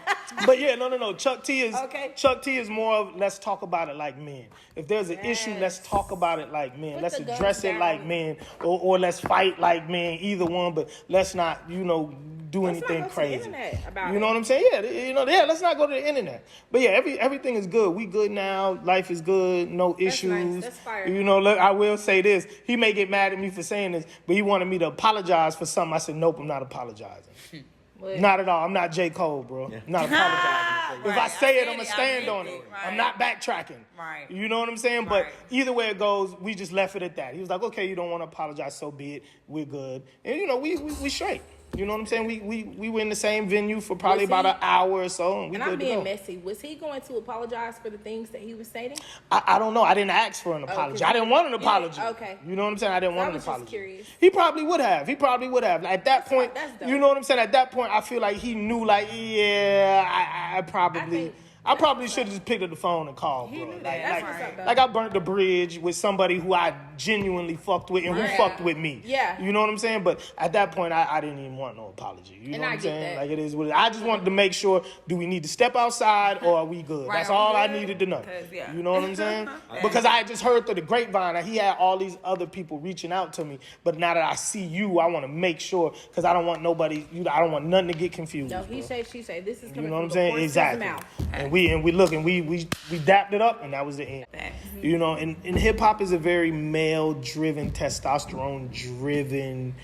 But yeah, no. Chuck T is Okay. Chuck T is more of let's talk about it like men. If there's an issue, let's talk about it like men. Put Let's the guns address it down. like men, or let's fight like men. Either one, but let's not, do Let's not anything go to the crazy. internet about You know it. what I'm saying? Yeah, let's not go to the internet. But yeah, everything is good. We good now. Life is good. No issues. nice. That's fire. Look, I will say this. He may get mad at me for saying this, but he wanted me to apologize for something. I said, nope, I'm not apologizing. What? Not at all. I'm not J. Cole, bro. I'm not apologizing. If I Right. say I it, I'm going to said it. I stand meant on it. it. Right. I'm not backtracking. Right. You know what I'm saying? But Right. either way it goes, we just left it at that. He was like, okay, you don't want to apologize, so be it. We're good. And, we straight. You know what I'm saying? We were in the same venue for probably Was about he- an hour or so, and we And good I'm to being go. messy. Was he going to apologize for the things that he was saying? I don't know. I didn't ask for an apology. 'cause I didn't want an you didn't- apology. okay. You know what I'm saying? I didn't want I an was just apology. curious. He probably would have. Like, at that point, that's dope. you know what I'm saying? At that point, I feel like he knew, like, yeah, I probably should have just picked up the phone and called, bro. knew that. Like, That's what's up, though. like I burnt the bridge with somebody who I genuinely fucked with and who Right. fucked with me. Yeah. You know what I'm saying? But at that point, I didn't even want no apology. You know And what I I'm get saying? that. Like, it is what it is. I just wanted to make sure, do we need to step outside or are we good? Right, That's are we all I good? needed to know. 'Cause, yeah. You know what I'm saying? Because I had just heard through the grapevine that he had all these other people reaching out to me. But now that I see you, I want to make sure, because I don't want nobody, I don't want nothing to get confused. No, he bro. say, she say. This is You coming know what I'm from the saying? horse's Exactly. mouth. And we look and we dapped it up, and that was the end. Facts. And hip hop is a very male driven, testosterone driven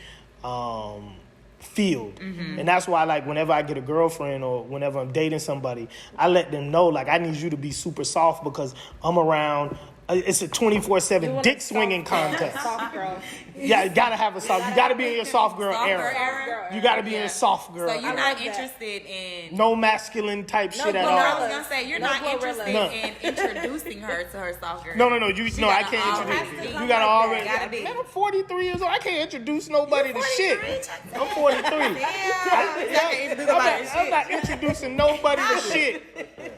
field. And that's why, like, whenever I get a girlfriend or whenever I'm dating somebody, I let them know, like, I need you to be super soft because I'm around. It's a 24/7 You want dick a swinging soft- contest. Soft girl. Yeah, you gotta have a soft. You gotta be in your soft girl Soft girl era. era? You gotta be in Yeah. your soft girl. So you're era. not love that. interested in. No masculine type shit at No, Well, all. I was gonna say you're No not Glorilla. interested No. in introducing her to her soft girl. No. I gotta can't already introduce. be. You gotta already. Gotta be. Man, I'm 43 years old. I can't introduce nobody to shit. 43? I'm 43. Damn. I'm not introducing nobody to shit.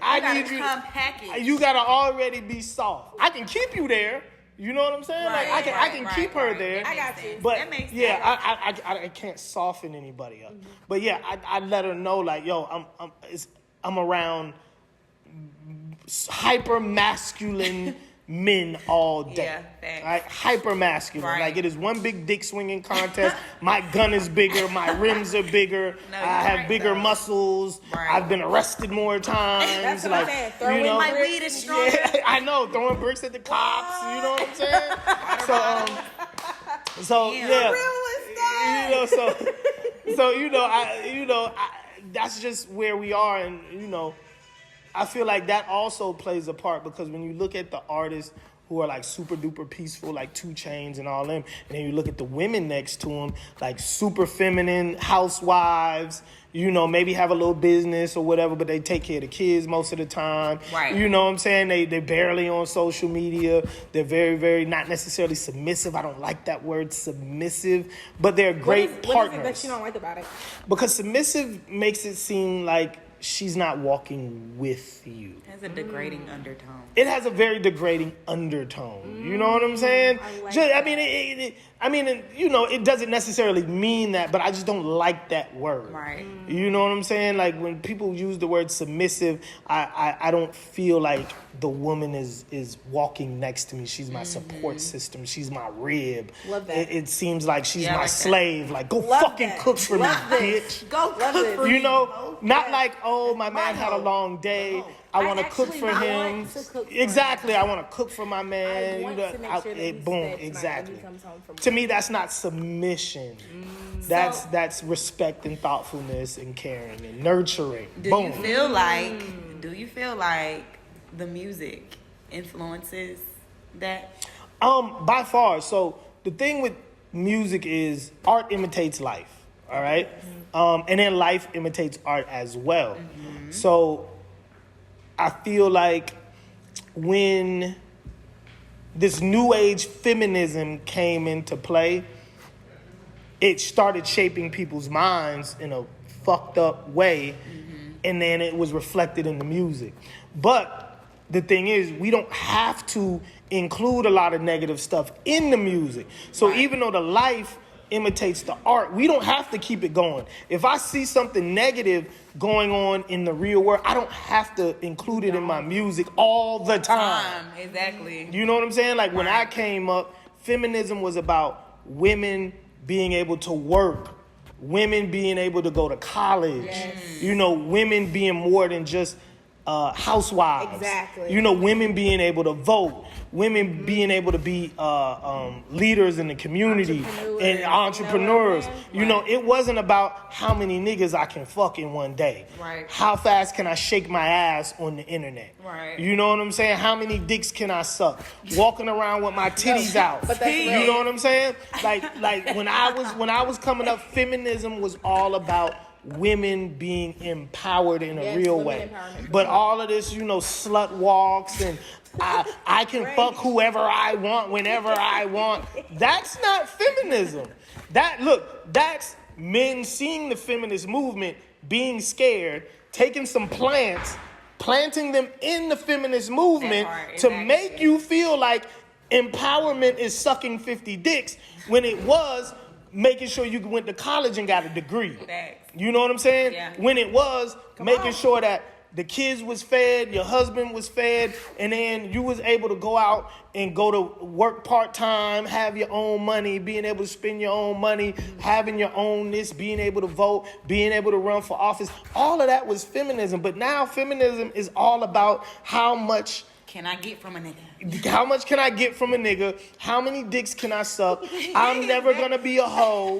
I need you. Come package. You gotta already be soft. I can keep you there. You know what I'm saying? Right, like I can right, keep her right. there. That I got makes you. sense. But That makes yeah, sense. I can't soften anybody up. But yeah, I let her know, like, yo, I'm around hyper masculine men all day. Yeah, facts. Right? Hyper masculine. Right. Like, it is one big dick swinging contest. My gun is bigger. My rims are bigger. No, I you're have right, bigger though. muscles. Right. I've been arrested more times. That's what like, I'm saying. Throwing you know, My weed is stronger. yeah, I know, throwing bricks at the cops. You know what I'm saying? So Damn. yeah, that's just where we are, and I feel like that also plays a part because when you look at the artists who are like super duper peaceful, like 2 Chainz and all them, and then you look at the women next to them, like super feminine housewives, maybe have a little business or whatever, but they take care of the kids most of the time. Right. You know what I'm saying? They're barely on social media. They're very, very not necessarily submissive. I don't like that word submissive, but they're great What partners. is it that you don't like about it? Because submissive makes it seem like she's not walking with you. It has a degrading undertone. It has a very degrading undertone. You know what I'm saying? I like Just, that. it doesn't necessarily mean that, but I just don't like that word. Right. You know what I'm saying? Like, when people use the word submissive, I don't feel like the woman is walking next to me. She's my support system. She's my rib. Love that. It seems like she's Yeah, I my like that. slave. Like, go Love fucking that. cook for Love me, this. bitch. Go cook for You me. know, not like, oh, my man had a long day. I want to cook actually for want him. to cook for Exactly, I want to cook for my man. I want to make sure that he's boom, fed tonight exactly. when he comes home from To work. me, that's not submission. That's respect and thoughtfulness and caring and nurturing. Do boom. you feel like the music influences that? By far. So the thing with music is art imitates life. All right. And then life imitates art as well. So I feel like when this new age feminism came into play, it started shaping people's minds in a fucked up way, and then it was reflected in the music. But the thing is, we don't have to include a lot of negative stuff in the music. So even though the life imitates the art, we don't have to keep it going. If I see something negative going on in the real world, I don't have to include it in my music all the time. Exactly. You know what I'm saying? Like when I came up, feminism was about women being able to work, women being able to go to college, you know, women being more than just housewives. Exactly. You know, women being able to vote, women being able to be leaders in the community and entrepreneurs. You know, it wasn't about how many niggas I can fuck in one day. Right. How fast can I shake my ass on the internet? Right. You know what I'm saying? How many dicks can I suck? Walking around with my titties out. but that's You real. know what I'm saying? Like when I was coming up, feminism was all about women being empowered in a Yes, real women way. empowerment. But all of this, you know, slut walks and I can fuck whoever I want whenever I want. That's not feminism. That's men seeing the feminist movement, being scared, taking some plants, planting them in the feminist movement part, to exactly. make you feel like empowerment is sucking 50 dicks when it was making sure you went to college and got a degree. Facts. You know what I'm saying? Yeah. When it was making sure that the kids was fed, your husband was fed, and then you was able to go out and go to work part-time, have your own money, being able to spend your own money, having your own this, being able to vote, being able to run for office. All of that was feminism. But now feminism is all about how much Can I get from a nigga? How much can I get from a nigga? How many dicks can I suck? I'm never gonna be a hoe.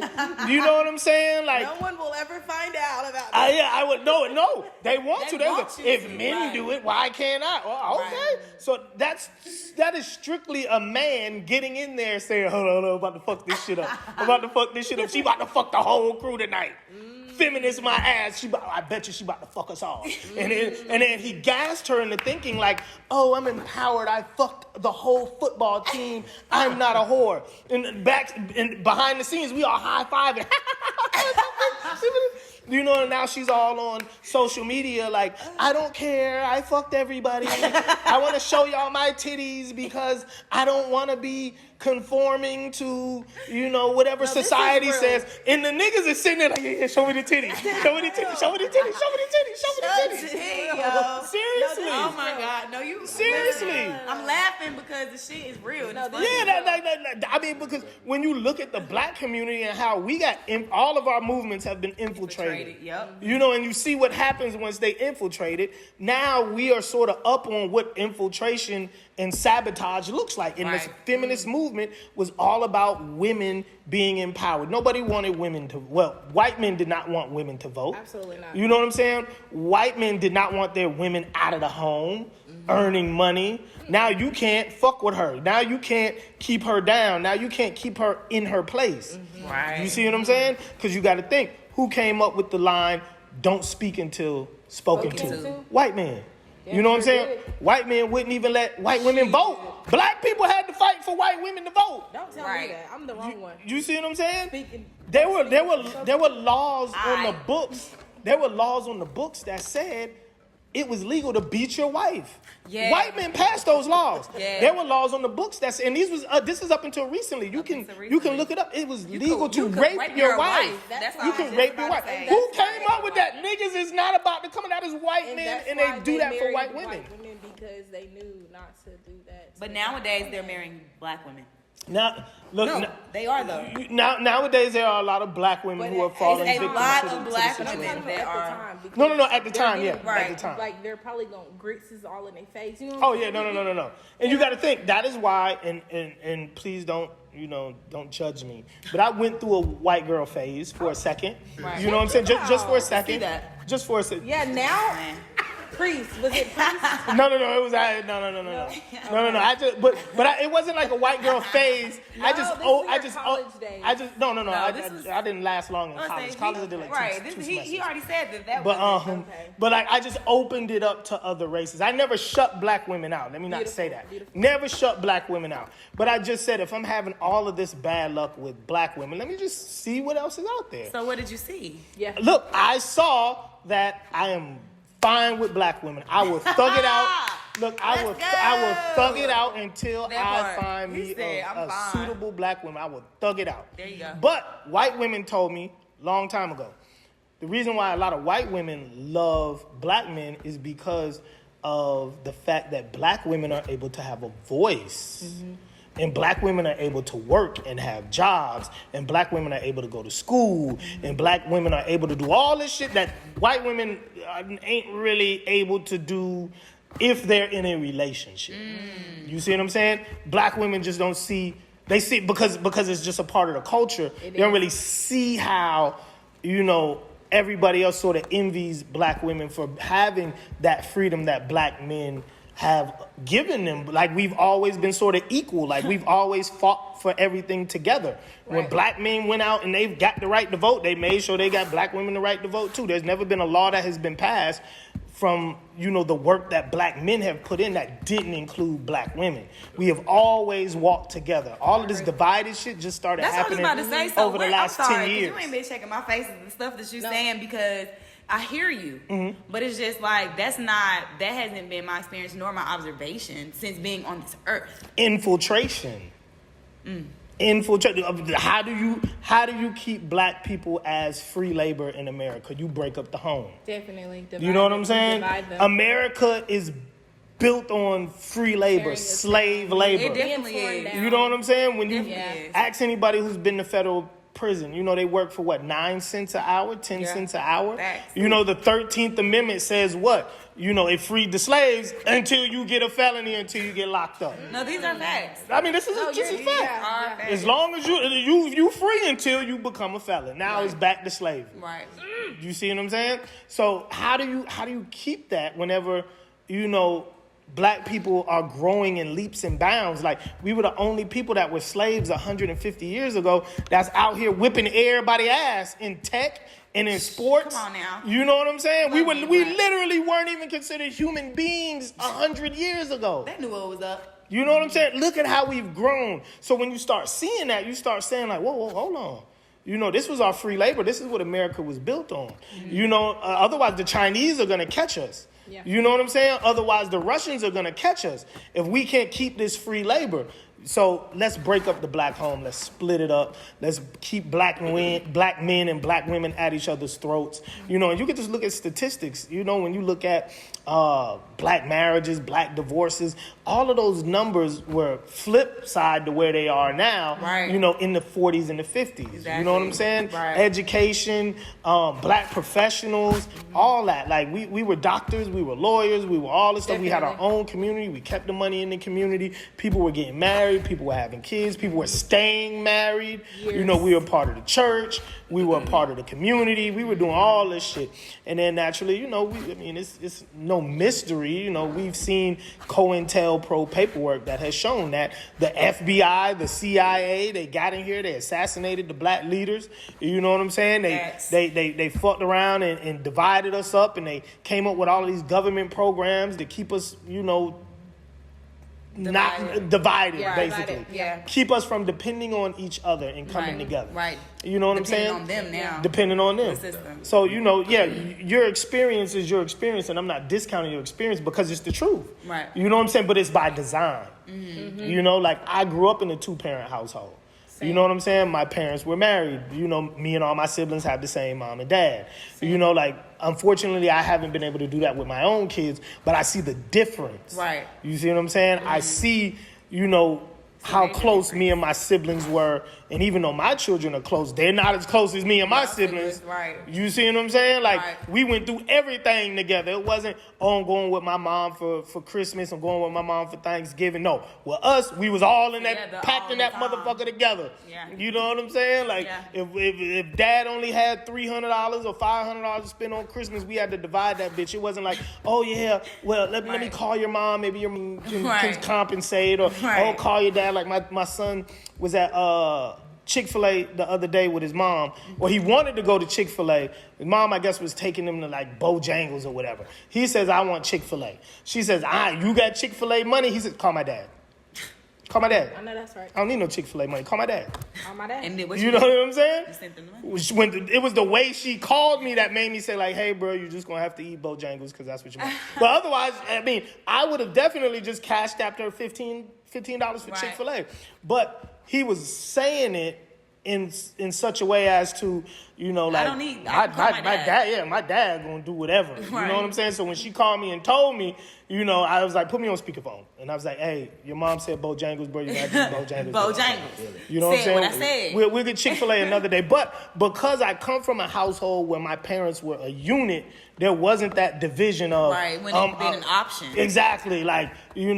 You know what I'm saying? Like, No one will ever find out about that. I would no. They want to. They They want say, you if to, men right. do it, why can't I? Well, okay. So that is strictly a man getting in there saying, hold on, I'm about to fuck this shit up. I'm about to fuck this shit up. She about to fuck the whole crew tonight. Feminist my ass. I bet you she about to fuck us all. And then he gassed her into thinking like, oh, I'm empowered. I fucked the whole football team. I'm not a whore. And behind the scenes, we all high fiving. You know, and now she's all on social media like, I don't care. I fucked everybody. I want to show y'all my titties because I don't want to be conforming to, you know, whatever society says. And the niggas is sitting there like, yeah, show me the titties. Show me the titties. Show me the titties. Show me the titties. Show me the titties. Hey, yo. Seriously. Oh my God. No, you. Seriously. I'm laughing because the shit is real. And it's funny. Yeah, I mean, because when you look at the black community and how we got, all of our movements have been infiltrated. Yep. You know, and you see what happens once they infiltrate it. Now we are sort of up on what infiltration and sabotage looks like. And this Right. feminist movement was all about women being empowered. Nobody wanted women to, white men did not want women to vote. Absolutely not. You know what I'm saying? White men did not want their women out of the home, earning money. Now you can't fuck with her. Now you can't keep her down. Now you can't keep her in her place. Right. You see what I'm saying? Because you got to think, who came up with the line, don't speak until spoken to? Spoken to. White men. Yeah, You know what I'm sure saying? did. White men wouldn't even let white women vote. Black people had to fight for white women to vote. Don't tell Right. me that. I'm the wrong one. You see what I'm saying? Speaking. There were laws on the books. There were laws on the books that said it was legal to beat your wife. Yeah. White men passed those laws. Yeah. There were laws on the books that said, and this is up until recently. You can look it up. It was legal to rape your wife. That's You can rape your wife. Who came up with that? Niggas is not about to come out as white men that's and why they do that for married white women. because they knew not to do that. But nowadays they're marrying black women. Now, look. No, they are though. Nowadays there are a lot of black women who are falling It's a victim lot to the, of to black the But I'm situation. women. talking about They at the are- time. because No, at the they're time, yeah, getting- right. at the time. Like they're probably going grits is all in their face. You know? Oh yeah, no. And you got to think that is why. And please don't judge me. But I went through a white girl phase for a second. Right. You know what I'm saying? Just for a See second. that. Just for a second. Yeah. Now. Priest. Was it Priest? No. It was no. It wasn't like a white girl phase. No, this is your college days. I didn't last long in college. College I did like right. two He semesters. already said that But was but like I just opened it up to other races. I never shut black women out. Let me not say that. Beautiful. Never shut black women out. But I just said if I'm having all of this bad luck with black women, let me just see what else is out there. So what did you see? Yeah. Look, I saw that I am fine with black women. I will thug it out. Look, I will thug it out until That I part. find He me said, a "I'm fine." suitable black woman. I will thug it out. There you go. But white women told me long time ago, the reason why a lot of white women love black men is because of the fact that black women are able to have a voice. Mm-hmm. And black women are able to work and have jobs. And black women are able to go to school. And black women are able to do all this shit that white women ain't really able to do if they're in a relationship. You see what I'm saying? Black women just don't see, they see, because it's just a part of the culture, they don't really see how, everybody else sort of envies black women for having that freedom that black men have given them. Like we've always been sort of equal. Like we've always fought for everything together. When Right. black men went out and they've got the right to vote, they made sure they got black women the right to vote too. There's never been a law that has been passed from, the work that black men have put in that didn't include black women. We have always walked together. All of this divided shit just started That's what I was happening about to say. So over the I'm last sorry, 10 'cause years. you ain't been checking my faces and stuff that you're No. saying because I hear you. But it's just like that hasn't been my experience nor my observation since being on this earth. Infiltration. Infiltration. How do you keep black people as free labor in America? You break up the home. Definitely. You know what I'm saying? Divide them. America is built on free labor, Tearing us slave It labor. definitely Being torn is. down. You know what I'm saying? When you Definitely is. ask anybody who's been to federal prison, they work for what, 9 cents an hour, 10 Yeah. cents an hour? Facts. The 13th Amendment says what? It freed the slaves until you get a felony, until you get locked up. No, these are facts. I mean, this is No, just a you're- fact. yeah. Are facts. As long as you free until you become a felon. Now it's back to slavery. Right. You see what I'm saying? So how do you keep that whenever black people are growing in leaps and bounds? Like we were the only people that were slaves 150 years ago that's out here whipping everybody's ass in tech and in sports. Come on now. You know what I'm saying? We Right. literally weren't even considered human beings 100 years ago. They knew what was up. You know what I'm saying? Look at how we've grown. So when you start seeing that, you start saying like, whoa, hold on. This was our free labor. This is what America was built on. Otherwise the Chinese are going to catch us. Yeah. You know what I'm saying? Otherwise the Russians are going to catch us if we can't keep this free labor. So let's break up the black home. Let's split it up. Let's keep black men and black women at each other's throats. And you can just look at statistics. When you look at black marriages, black divorces, all of those numbers were flip side to where they are now. Right. In the 40s and the 50s. You know what I'm saying? Right. Education, black professionals, all that. Like we were doctors, we were lawyers, we were all this stuff. We had our Definitely. own community. We kept the money in the community. People were getting married. People were having kids. People were staying married. Years. We were part of the church. We were a part of the community. We were doing all this shit. And then naturally, it's no mystery. We've seen COINTELPRO paperwork that has shown that the FBI, the CIA, they got in here. They assassinated the black leaders. You know what I'm saying? Facts. They fucked around and divided us up, and they came up with all of these government programs to keep us, not divided, Yeah, basically. divided, yeah. Keep us from depending on each other and coming Right, together. right. You know what I'm saying? Depending on them now. Depending on them. The system. So, your experience is your experience, and I'm not discounting your experience because it's the truth. Right. You know what I'm saying? But it's by design. Like I grew up in a 2-parent household. You know what I'm saying? My parents were married. Me and all my siblings have the same mom and dad. Unfortunately, I haven't been able to do that with my own kids, but I see the difference. Right. You see what I'm saying? I see, how close me and my siblings were. And even though my children are close, they're not as close as me and my siblings. Right. You see what I'm saying? Like, Right. we went through everything together. It wasn't, I'm going with my mom for Christmas. I'm going with my mom for Thanksgiving. No. With us, we was all in that, Together packed all in the that time. motherfucker together. Yeah. You know what I'm saying? Like, Yeah. if dad only had $300 or $500 to spend on Christmas, we had to divide that bitch. It wasn't like, oh, yeah, well, let me Right. call your mom. Maybe your mom can Right. compensate. Or, Right. oh, call your dad. Like, my son was at Chick-fil-A the other day with his mom. Well, he wanted to go to Chick-fil-A. His mom, I guess, was taking him to like Bojangles or whatever. He says, I want Chick-fil-A. She says, you got Chick-fil-A money? He says, call my dad. Call my dad. I know that's right. I don't need no Chick-fil-A money. Call my dad. On my dad. And then what You know what I'm saying? You sent them the money? It was the way she called me that made me say like, hey, bro, you're just going to have to eat Bojangles because that's what you want. But otherwise, I mean, I would have definitely just cashed after $15 for Right. Chick-fil-A. But he was saying it in such a way as to, you know, like, I can call my dad. my dad going to do whatever. You know Right. what I'm saying? So when she called me and told me, you know, I was like, put me on speakerphone. And I was like, hey, your mom said Bojangles, bro. You got to do Bojangles. Bojangles. You know what I'm Said saying? what I said. We'll get Chick-fil-A another day. But because I come from a household where my parents were a unit, there wasn't that division of... Right, when it's been an option. Exactly. Like, you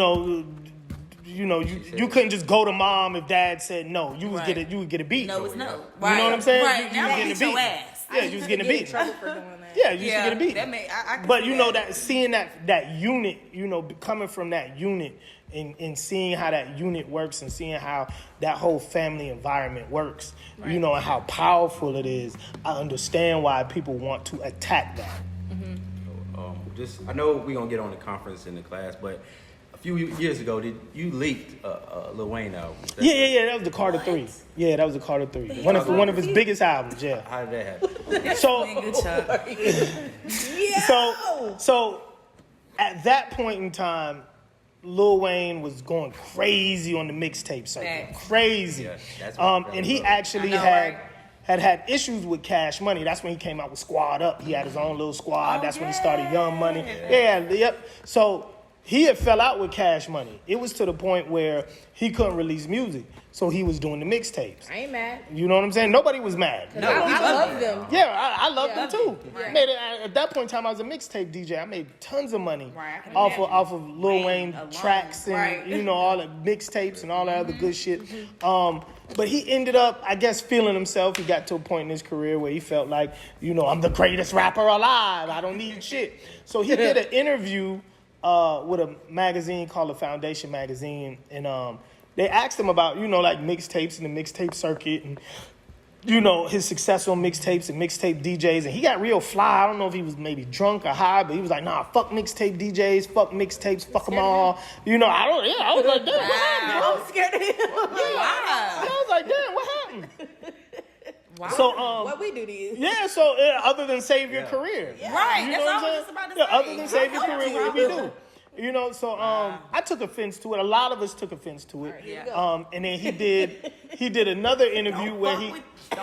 couldn't just go to mom if dad said no. You would get a beat. No, it's no. You Right. know what I'm saying? Right. You Now was they getting beat a your beat. ass. Yeah, you was getting a Get in beat. trouble for doing that. Yeah, you used to get a beat. That I can But see you know that. that seeing that unit, you know, coming from that unit and seeing how that unit works and seeing how that whole family environment works, you know, and how powerful it is, I understand why people want to attack that. I know we're gonna get on the conference in the class, but a few years ago, did you leaked Lil Wayne album? Yeah. That was the Carter 3. Yeah, that was the Carter 3. One of his biggest albums. Yeah. How did that happen? So Good job. So at that point in time, Lil Wayne was going crazy on the mixtape circuit. Facts. Crazy. Yeah, that's what And he actually I know, had issues with Cash Money. That's when he came out with Squad Up. He had his own little squad. That's when he started Young Money. Yep. So he had fell out with Cash Money. It was to the point where he couldn't release music. So he was doing the mixtapes. I ain't mad. You know what I'm saying? Nobody was mad. I love them. Yeah, I love them too. Right. Made it, at that point in time, I was a mixtape DJ. I made tons of money Right, I can off imagine. of Lil Wayne alone. tracks and Right. you know all the mixtapes and all that other good shit. But he ended up, I guess, feeling himself. He got to a point in his career where he felt like, you know, I'm the greatest rapper alive. I don't need shit. So he did an interview with a magazine called The Foundation Magazine, and they asked him about, you know, like mixtapes and the mixtape circuit and, you know, his success on mixtapes and mixtape DJs. And he got real fly. I don't know if he was maybe drunk or high, but he was like, nah, fuck mixtape DJs, fuck mixtapes, fuck them all. You know, I was like, damn, what happened? I'm scared of him. I was like, damn, what happened? Wow. So, what we do to you? yeah, so other than save your career. Right. You That's know all what I I'm was just about to saying? Yeah, say. other than save your career, what do we do? You know, so I took offense to it. A lot of us took offense to it. Yeah. And then he did another interview where he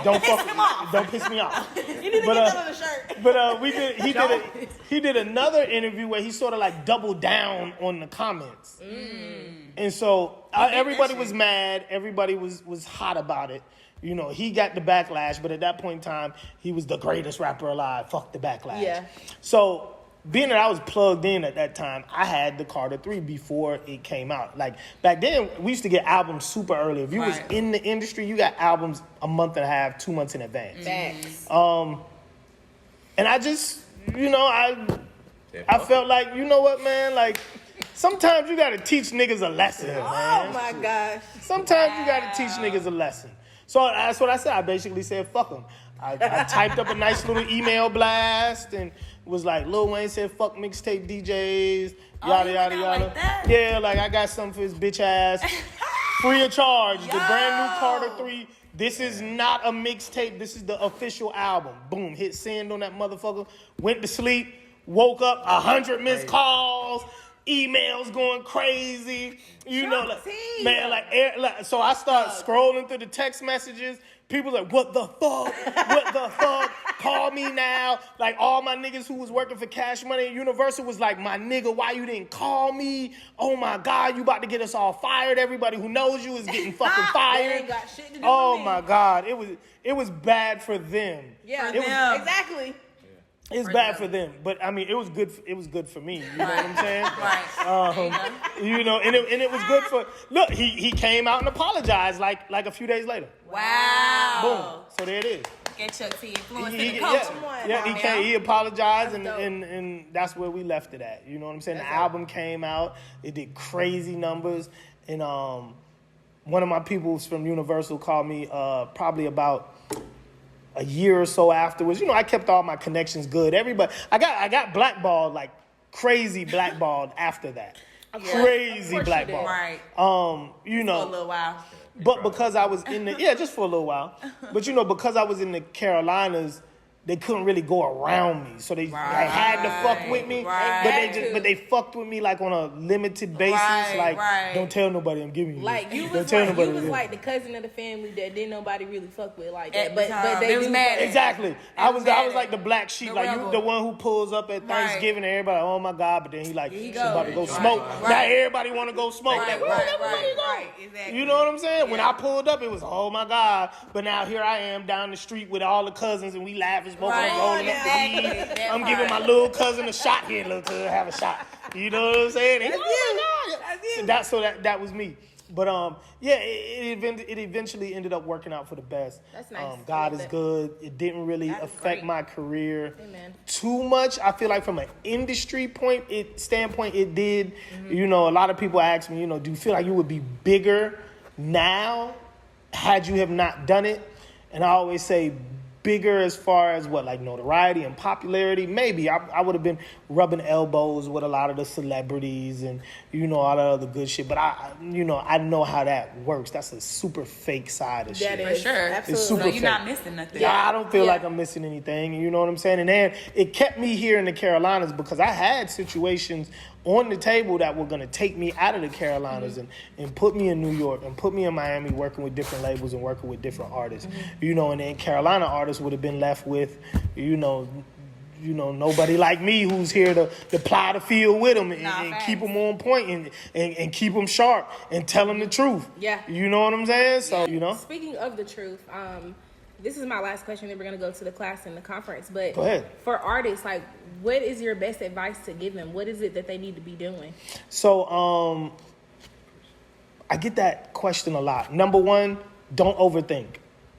don't piss him off. Don't piss me off. You need to But, get that on the shirt. But he did another interview where he sort of like doubled down on the comments. And so everybody was mad. Everybody was hot about it. You know, he got the backlash, but at that point in time, he was the greatest rapper alive. Fuck the backlash. Yeah. So being that I was plugged in at that time, I had the Carter 3 before it came out. Like back then, we used to get albums super early. If you was Right. in the industry, you got albums a month and a half, 2 months in advance. Facts. And I just, you know, I felt like, you know what, man, like sometimes you gotta teach niggas a lesson, man. Oh my gosh. Sometimes you gotta teach niggas a lesson. So that's what I said. I basically said, fuck them. I typed up a nice little email blast and was like, Lil Wayne said, fuck mixtape DJs, yada, you yada, went out yada. like that? Yeah, like I got something for his bitch ass. Free of charge. The brand new Carter 3. This is not a mixtape. This is the official album. Boom. Hit send on that motherfucker. Went to sleep. Woke up. 100 missed calls. emails going crazy. You know, like, T. man, like, so I start scrolling through the text messages. People like, what the fuck? What the fuck? Call me now. Like, all my niggas who was working for Cash Money at Universal was like, my nigga, why you didn't call me? Oh my God, you about to get us all fired. Everybody who knows you is getting fucking They fired. ain't got shit to do Oh with me. my God, it was bad for them. Yeah, It was- exactly. It's bad for them, but I mean, it was good. It was good for me. You know what I'm saying? Right. You know, and it was good for. Look, he came out and apologized like a few days later. Wow. Boom. So there it is. Get Chuck T influencing He, the he- culture. yeah, he came. He apologized, That's dope. and that's where we left it at. You know what I'm saying? That's The album came out. It did crazy numbers, and one of my peoples from Universal called me probably about a year or so afterwards. You know, I kept all my connections good. Everybody, I got blackballed, like crazy blackballed after that. Crazy Of course you blackballed. Right. You For know, a little while. but because I was in the just for a little while. But you know, because I was in the Carolinas, they couldn't really go around me, so they had to fuck with me. Right. But they fucked with me like on a limited basis. Right. Don't tell nobody I'm giving you. Like this. you Don't was tell like nobody you was this. like the cousin of the family that didn't nobody really fuck with like that. At the time. But they They was do mad fuck- at Exactly. I was mad like at the black sheep, the like you, rebel. the one who pulls up at Thanksgiving and everybody, oh my God, but then he like, she's go. about to go Right. smoke. Right. Now everybody want to go smoke. Right, Like, where right, everybody right, go? right. Exactly. You know what I'm saying? When Yeah. I pulled up, it was, oh my God. But now here I am down the street with all the cousins and we laughing, smoking, Right. and rolling Exactly. up the weed. That I'm part. giving my little cousin a shot here, little cousin, have a shot. You know what I'm saying? And, That's oh you. my God. That's you. That was me. But yeah, it eventually ended up working out for the best. That's nice. I God love is that. good. It didn't really That's affect great. my career Amen. too much. I feel like from an industry standpoint, it did. You know, a lot of people ask me, you know, do you feel like you would be bigger now had you have not done it? And I always say bigger as far as what, like notoriety and popularity. Maybe I would have been rubbing elbows with a lot of the celebrities and, you know, all that other good shit. But I know how that works. That's a super fake side of shit. That For is sure. absolutely. super So you're not fake. missing nothing. Yeah, I don't feel Yeah. like I'm missing anything. You know what I'm saying? And then it kept me here in the Carolinas because I had situations on the table that were going to take me out of the Carolinas and put me in New York and put me in Miami working with different labels and working with different artists. You know, and then Carolina artists would have been left with, you know, nobody like me who's here to plow the field with them and, Nah, and facts. keep them on point and keep them sharp and tell them the truth. Yeah. You know what I'm saying? So, you know. Speaking of the truth, this is my last question. Then we're gonna go to the class and the conference. But Go ahead. for artists, like, what is your best advice to give them? What is it that they need to be doing? So, I get that question a lot. Number one, don't overthink.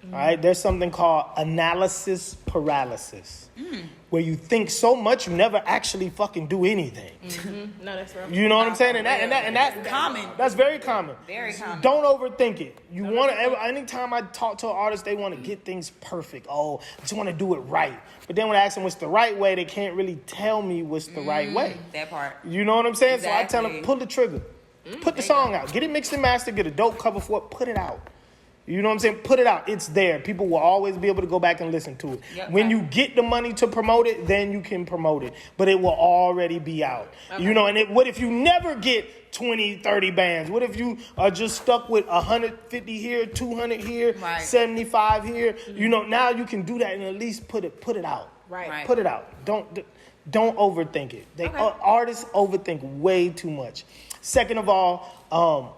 All right, there's something called analysis paralysis, where you think so much you never actually fucking do anything. No, that's real. You know what I'm saying? And that's common. That's very common. Very common. Don't overthink it. You want to. Anytime I talk to an artist, they want to get things perfect. Oh, I just want to do it right. But then when I ask them what's the right way, they can't really tell me what's the right way. That part. You know what I'm saying? So I tell them, Exactly. pull the trigger. Put the song out. Get it mixed and mastered. Get a dope cover for it. Put it out. You know what I'm saying? Put it out. It's there. People will always be able to go back and listen to it. Yep. When you get the money to promote it, then you can promote it. But it will already be out. You know, and what if you never get 20, 30 bands? What if you are just stuck with 150 here, 200 here, Right. 75 here? You know, now you can do that and at least put it out. Right. Put it out. Don't overthink it. Artists overthink way too much. Second of all,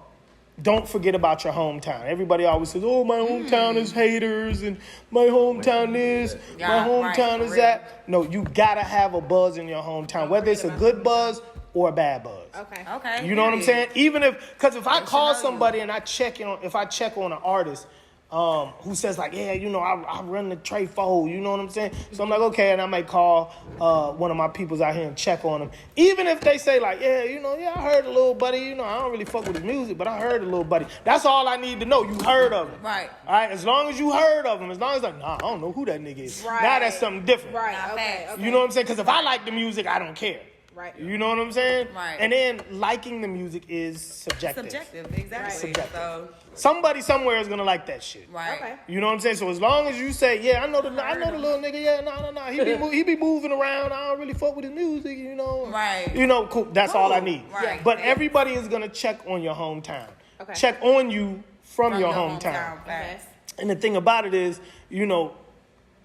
don't forget about your hometown. Everybody always says, "Oh, my hometown is haters, and my hometown is, my Yeah, hometown right, is for that." No, you gotta have a buzz in your hometown, whether it's a good buzz or a bad buzz. Okay. You know what I'm saying? Even because if I call know you. somebody and I check on an artist who says like, yeah, you know, I run the Trey Fold, you know what I'm saying? So I'm like, okay, and I might call one of my peoples out here and check on them. Even if they say like, yeah, you know, yeah, I heard a little buddy, you know, I don't really fuck with his music, but I heard a little buddy. That's all I need to know. You heard of him. Right. All right, as long as you heard of him, as long as like, nah, I don't know who that nigga is. Right. Now that's something different. Right. Nah, Okay. facts. Okay. You know what I'm saying? Because if I like the music, I don't care. Right. You know what I'm saying? Right. And then liking the music is subjective. Exactly. Subjective. So, Somebody somewhere is gonna like that shit. right. Okay. You know what I'm saying? So as long as you say, yeah, I know the little nigga, yeah, no, he be moving around. I don't really fuck with his music, you know. Right. You know, cool. That's all I need. Right. But everybody is gonna check on your hometown. Okay. Check on you from your hometown. Facts. And the thing about it is, you know,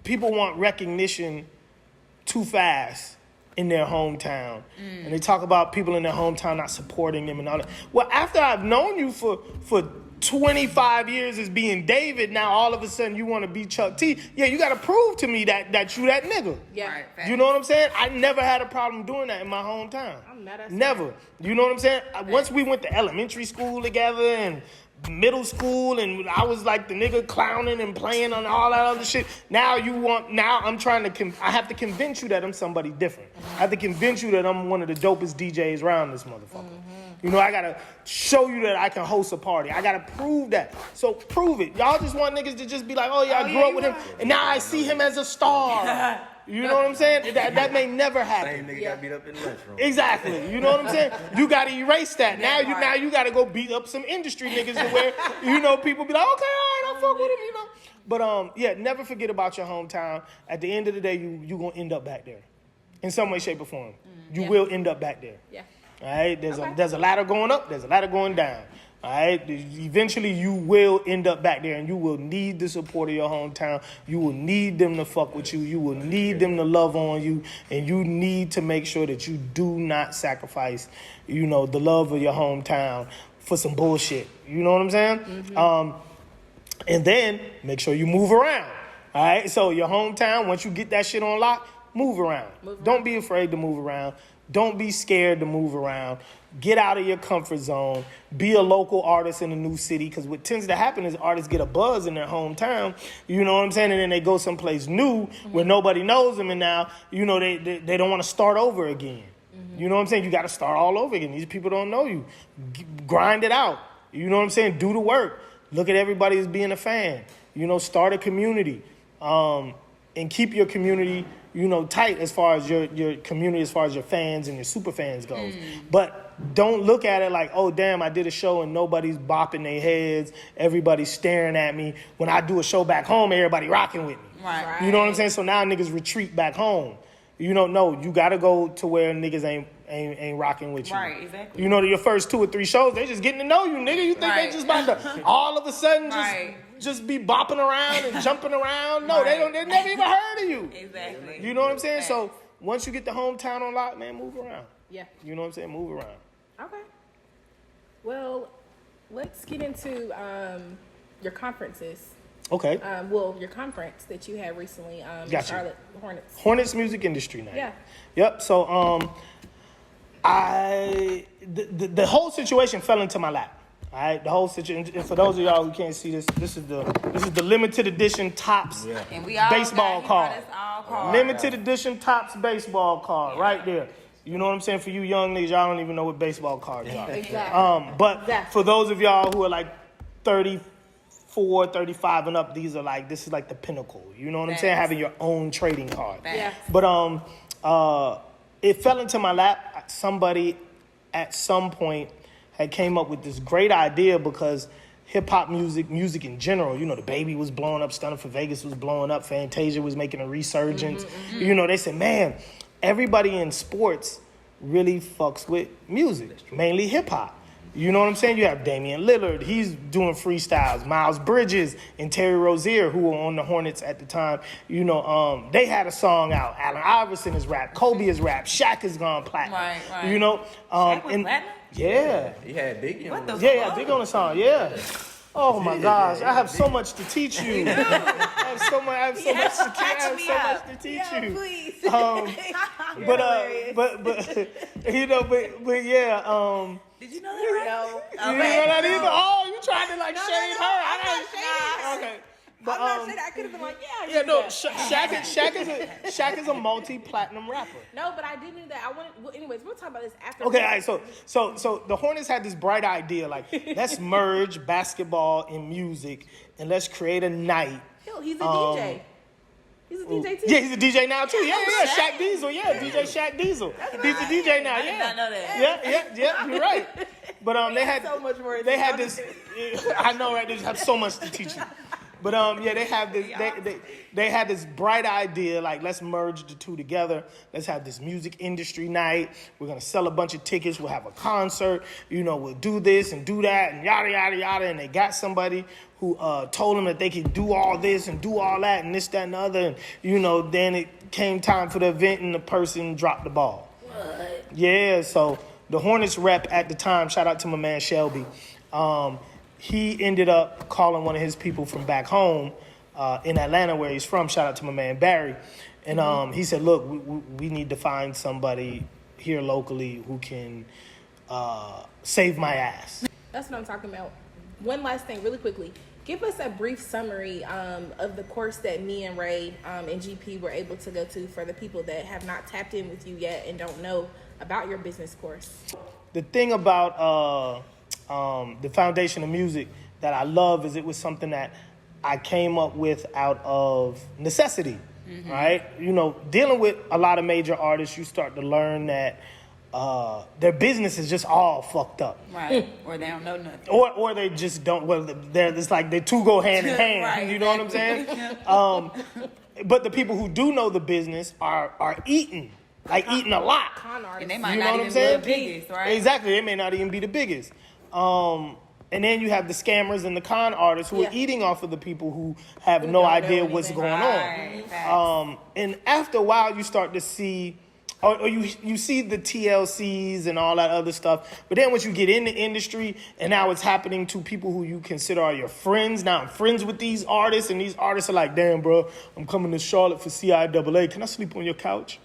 people want recognition too fast in their hometown. And they talk about people in their hometown not supporting them and all that. Well, after I've known you for 25 years as being David, now all of a sudden you want to be Chuck T. Yeah, you got to prove to me that you that nigga. Yeah. Right. Facts. You know what I'm saying? I never had a problem doing that in my hometown. I'm mad at Never. You know what I'm saying? Once we went to elementary school together and middle school, and I was like the nigga clowning and playing on all that other shit. Now I'm trying to, I have to convince you that I'm somebody different. I have to convince you that I'm one of the dopest DJs around this motherfucker. You know, I gotta show you that I can host a party. I gotta prove that. So prove it. Y'all just want niggas to just be like, oh yeah, I grew up with him, and now I see him as a star. You know what I'm saying? That may never happen. Same nigga got beat up in the lunchroom. Exactly. You know what I'm saying? You got to erase that. Now you got to go beat up some industry niggas to where, you know, people be like, okay, all right, I'll fuck with him, you know. But yeah, never forget about your hometown. At the end of the day, you going to end up back there. In some way, shape, or form. You will end up back there. Yeah. All right? There's a ladder going up, there's a ladder going down. All right? Eventually, you will end up back there, and you will need the support of your hometown. You will need them to fuck with you. You will need them to love on you, and you need to make sure that you do not sacrifice, you know, the love of your hometown for some bullshit. You know what I'm saying? And then make sure you move around. All right? So your hometown, once you get that shit on lock, move around. Don't be afraid to move around. Don't be scared to move around. Get out of your comfort zone. Be a local artist in a new city, because what tends to happen is artists get a buzz in their hometown, you know what I'm saying, and then they go someplace new where nobody knows them, and now, you know, they don't want to start over again. You know what I'm saying? You got to start all over again. These people don't know you. Grind it out. You know what I'm saying? Do the work. Look at everybody as being a fan. You know, start a community. And keep your community, you know, tight as far as your community, as far as your fans and your super fans goes. But don't look at it like, oh, damn, I did a show and nobody's bopping their heads. Everybody's staring at me. When I do a show back home, everybody rocking with me. Right. You know what I'm saying? So now niggas retreat back home. You know, no, you got to go to where niggas ain't rocking with you. Right, exactly. You know, your first 2 or 3 shows, they just getting to know you, nigga. You think they just about to all of a sudden just be bopping around and jumping around? No, they never even heard of you. Exactly. You know what I'm saying? So once you get the hometown on lock, man, move around. Yeah. You know what I'm saying? Move around. Okay. Well, let's get into your conferences. Okay. Well, your conference that you had recently, Gotcha. Charlotte Hornets. Hornets Music Industry Night. Yeah. Yep. So the whole situation fell into my lap. All right, the whole situation. And for those of y'all who can't see this, this is the limited edition Topps And we all baseball card. card. Limited edition Topps baseball card, right there. You know what I'm saying? For you young niggas, y'all don't even know what baseball cards are. Exactly. But for those of y'all who are like 34, 35 and up, this is like the pinnacle. You know what I'm saying? Having your own trading card. Yeah. But it fell into my lap. Somebody at some point had came up with this great idea, because hip-hop music in general, you know, the Baby was blowing up, Stunner for Vegas was blowing up, Fantasia was making a resurgence. You know, they said, man, everybody in sports really fucks with music, mainly hip-hop. You know what I'm saying? You have Damian Lillard. He's doing freestyles. Miles Bridges and Terry Rozier, who were on the Hornets at the time, you know, they had a song out. Allen Iverson is rap. Kobe is rap. Shaq has gone platinum. Right. You know? Shaq was platinum? Yeah. He had Biggie on it. Yeah, Big on the song, yeah. Oh my gosh, I have so much to teach you. I have so much to teach you. Please. But you know, but yeah, Did you know that, right? No. you know that either? Oh, you trying to like shade her? I'm not shading her. Okay. But, I'm not saying I could have been like, yeah. I yeah, knew no, that. Shaq is a multi-platinum rapper. No, but I did know that. Well, anyways, we'll talk about this after. Okay, all right, so the Hornets had this bright idea, like, let's merge basketball and music, and let's create a night. He's a DJ. He's a DJ too. Yeah, he's a DJ now too. Yeah. Shaq Diesel. Yeah, DJ Shaq Diesel. He's a DJ now. I did not know Yeah. that. Yeah. You're right. But they had so much more. They had this. I know, right? They have so much to teach you. But they have this. They had this bright idea, like, let's merge the two together. Let's have this music industry night. We're gonna sell a bunch of tickets. We'll have a concert. We'll do this and do that and yada yada yada. And they got somebody who told them that they could do all this and do all that and this, that, and the other. And then it came time for the event, and the person dropped the ball. What? Yeah. So the Hornets rep at the time, shout out to my man Shelby. He ended up calling one of his people from back home in Atlanta, where he's from. Shout out to my man Barry. And he said, look, we need to find somebody here locally who can save my ass. That's what I'm talking about. One last thing, really quickly. Give us a brief summary of the course that me and Ray and GP were able to go to for the people that have not tapped in with you yet and don't know about your business course. The thing about the foundation of music that I love is it was something that I came up with out of necessity, right? Dealing with a lot of major artists, you start to learn that their business is just all fucked up. Right. Or they don't know nothing. Or they just don't, it's like they two go hand in hand, Right, you know what I'm saying? But the people who do know the business are eating a lot. Con artists. And they might You know not what even I'm be saying? the biggest, right? Exactly. They may not even be the biggest. And then you have the scammers and the con artists who are eating off of the people who have no don't know idea what's anything. going Right, on. facts. And after a while, you start to see, or you see the TLCs and all that other stuff. But then once you get in the industry, and now it's happening to people who you consider are your friends. Now I'm friends with these artists, and these artists are like, damn, bro, I'm coming to Charlotte for CIAA. Can I sleep on your couch?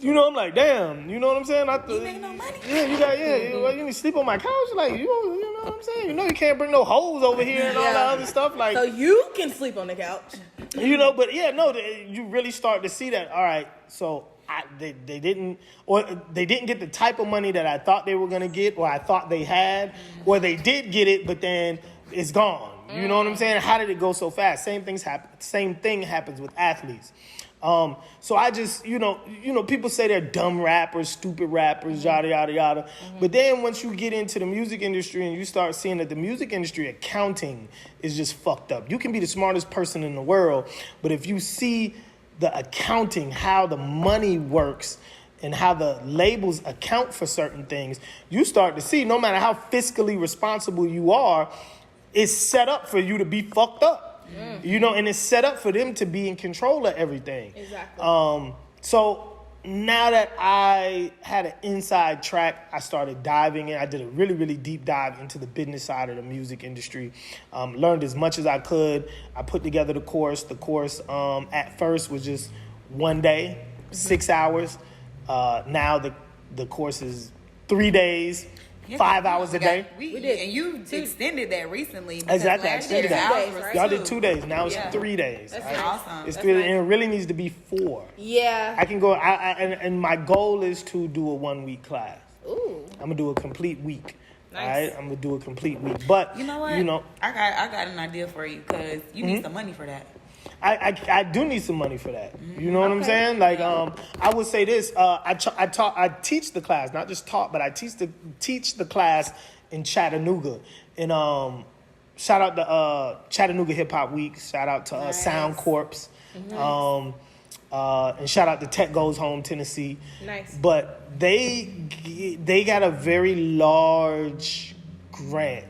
I'm like, damn, you know what I'm saying? You make no money. Yeah, you need to sleep on my couch? Like, you know what I'm saying? You can't bring no hoes over here and all that other stuff. Like, So you can sleep on the couch. but you really start to see that, all right, so they didn't get the type of money that I thought they were going to get, or I thought they had, or they did get it, but then it's gone. You know what I'm saying? How did it go so fast? Same thing happens with athletes. So I just, people say they're dumb rappers, stupid rappers, yada, yada, yada. But then once you get into the music industry and you start seeing that the music industry accounting is just fucked up. You can be the smartest person in the world, but if you see the accounting, how the money works and how the labels account for certain things, you start to see no matter how fiscally responsible you are, it's set up for you to be fucked up. And it's set up for them to be in control of everything. Exactly. So now that I had an inside track, I started diving in. I did a really, really deep dive into the business side of the music industry. Learned as much as I could. I put together the course. The course at first was just one day, 6 hours. Now the course is 3 days. 5 hours a day. We did. And you extended that recently. Exactly, I last year extended the that. hours were Y'all two. did 2 days. Now it's Yeah. 3 days. That's right? awesome. It's That's 3 nice. and it really needs to be 4. Yeah. I can go. And my goal is to do a 1 week class. Ooh. I'm gonna do a complete week. Nice. All right, I'm gonna do a complete week. But You know what? I got an idea for you because you need some money for that. I do need some money for that. You know what I'm saying? Like, I would say this. I teach the class, not just taught, but I teach the class in Chattanooga. And shout out to Chattanooga Hip Hop Week. Shout out to Sound Corps. And shout out to Tech Goes Home, Tennessee. Nice. But they got a very large grant.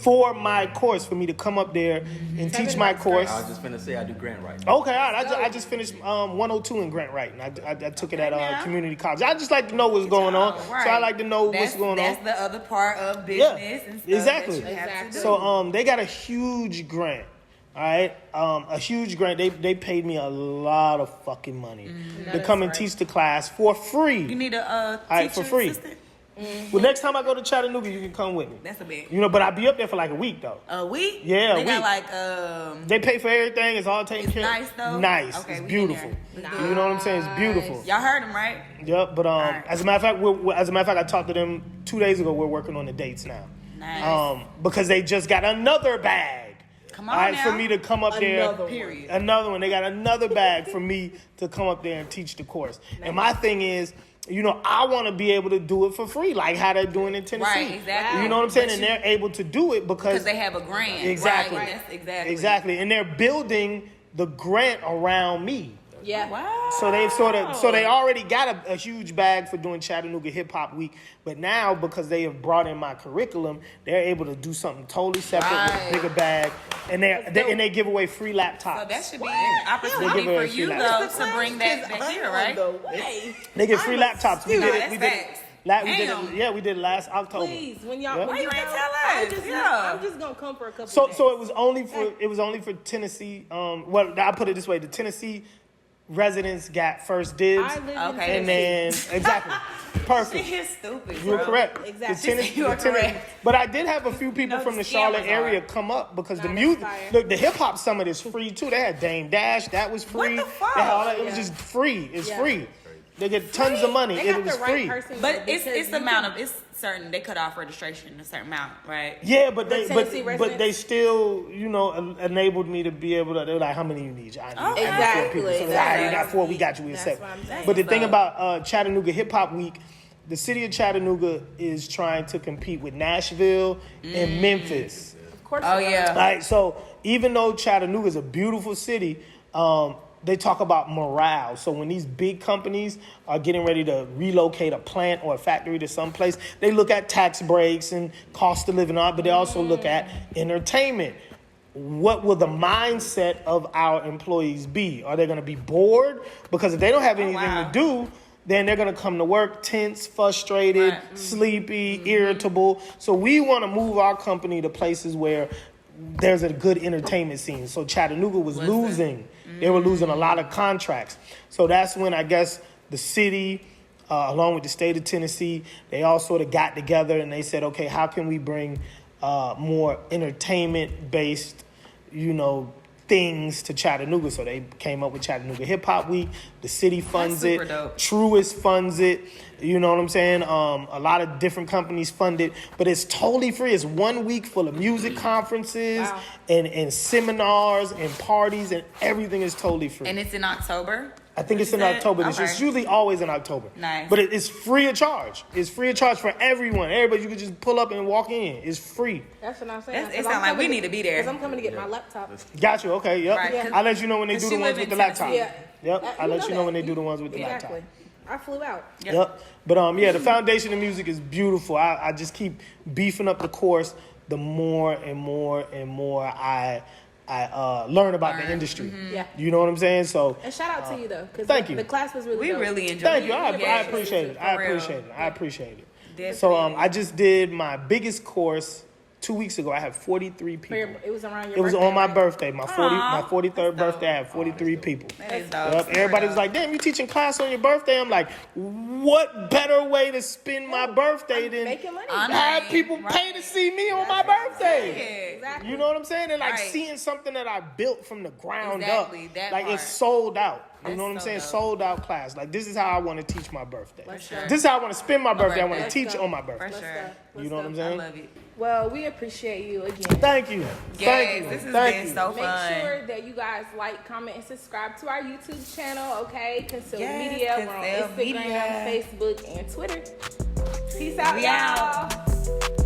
For my course, for me to come up there and teach my course. I was just finna say I do grant writing. Okay, all right. I just finished 102 in grant writing. I took it at community college. I just like to know what's going on, so I like to know what's going That's on. the other part of business and stuff exactly. that you have to do. So they got a huge grant. All right, a huge grant. They paid me a lot of fucking money to come and teach the class for free. You need a right, teacher for free. assistant? Well, next time I go to Chattanooga, you can come with me. That's a bit. But I'll be up there for like a week though. A week? Yeah, they a got week. They pay for everything. It's all taken care of. nice though? Nice. Okay, it's we beautiful. in You know what I'm saying? It's beautiful. Y'all heard him, right? Yep. But right. as a matter of fact, I talked to them 2 days ago. We're working on the dates now. Nice. Because they just got another bag. Come on All right, now. for me to come up there. Another one. Period. Another one. They got another bag for me to come up there and teach the course. And my thing is, you know, I want to be able to do it for free, like how they're doing in Tennessee. Right, exactly. You know what I'm saying? But And they're able to do it because they have a grant. Exactly. Right. That's exactly. Exactly. And they're building the grant around me. Yeah. Wow. So they've they already got a huge bag for doing Chattanooga Hip Hop Week, but now because they have brought in my curriculum, they're able to do something totally separate with Right. a bigger bag, and they give away free laptops. So that should be What? an opportunity They give for us you free though laptops. to bring that back here, right? The way. They get free I'm a laptops. We student. did No, it. We that's did it. facts. We did it last October. Please, when y'all, Yep. when Why you ain't go, tell I'm us? just, Yeah. I'm just gonna come for a couple. So days. so it was only for Tennessee. Well, I put it this way: the Tennessee residents got first dibs, I live in Okay. and then exactly perfect. She is stupid. You were bro. correct. Exactly. You are correct. But I did have a few people No, from the the Charlotte scammers area are. come up because the Nah, music. that's fire. Look, the hip hop summit is free too. They had Dame Dash, that was free. the fuck? They had all that. It was Yeah. just free. It's Yeah. free. They get tons of money. They It got was the right free. person, But though, it's because the you amount can- of it's certain they cut off registration a certain amount, right? Yeah, but they Tennessee but residents? they still enabled me to be able to. They were like, how many you need? I need Okay. I need 4 Exactly, people. So they're like, "All right, you got exactly. 4. We got you. We're That's set." what I'm saying. But the That's thing what's about Chattanooga Hip Hop Week, the city of Chattanooga is trying to compete with Nashville and Memphis. Of course. Oh they are. yeah. All right, so even though Chattanooga is a beautiful city, they talk about morale. So when these big companies are getting ready to relocate a plant or a factory to someplace, they look at tax breaks and cost of living, but they also look at entertainment. What will the mindset of our employees be? Are they going to be bored? Because if they don't have anything wow. to do, then they're going to come to work tense, frustrated, Right. sleepy, irritable. So we want to move our company to places where there's a good entertainment scene. So Chattanooga was losing. They were losing a lot of contracts. So that's when I guess the city, along with the state of Tennessee, they all sort of got together and they said, okay, how can we bring more entertainment-based, things to Chattanooga? So they came up with Chattanooga Hip Hop Week. The city funds That's super it. dope. Truist funds it. You know what I'm saying? A lot of different companies fund it, but it's totally free. It's 1 week full of music conferences Wow. and seminars and parties, and everything is totally free. And it's in October. I think it's in You said? October. It's Okay. usually always in October. Nice. But it's free of charge. It's free of charge for everyone. Everybody, you can just pull up and walk in. It's free. That's what I'm saying. It 'Cause sound I'm like we coming need to be there. Because I'm coming to get my laptop. Got you. Okay. Yep. Right, 'cause- I'll let you know when they 'cause do she the ones live with the in laptop. Tennessee. Yeah. Yep. I'll let you know when they do the ones with the Exactly. laptop. I flew out. Yep. But the foundation of music is beautiful. I just keep beefing up the course. The more and more and more I learn about the industry. Yeah. You know what I'm saying? So And shout out to you though, because thank you. The class was really We dope. really enjoyed thank it. you. I Yes. appreciate it. For I real. appreciate it. I appreciate it. Definitely. So I just did my biggest course 2 weeks ago. I had 43 For your- people. It was around your It was birthday, on my right? birthday, my 43rd That's dope. birthday. I had 43 people. That is dope. Yep. Super Everybody was dope. like, "Damn, you teaching class on your birthday?" I'm like, "What better way to spend my birthday than Making money. I'm- have Right, people right. pay to see me on my birthday?" Exactly. You know what I'm saying? And like Right. seeing something that I built from the ground Exactly, up, that like part. it's sold out. You That's know what I'm so saying? dope. Sold out class. Like this is how I want to teach my birthday. Let's go. This is how I want to spend my birthday. I want to birthday. teach Let's go. on my For birthday. Let's sure. go. You know what I'm I saying? love it. Well, we appreciate you again. Thank you. Thank Yes, you. this has Thank been you. so Make fun. sure that you guys like, comment, and subscribe to our YouTube channel, okay? Conceal Yes, Media. We're on Conceal Instagram, Media. Facebook, and Twitter. Peace out, We y'all. out.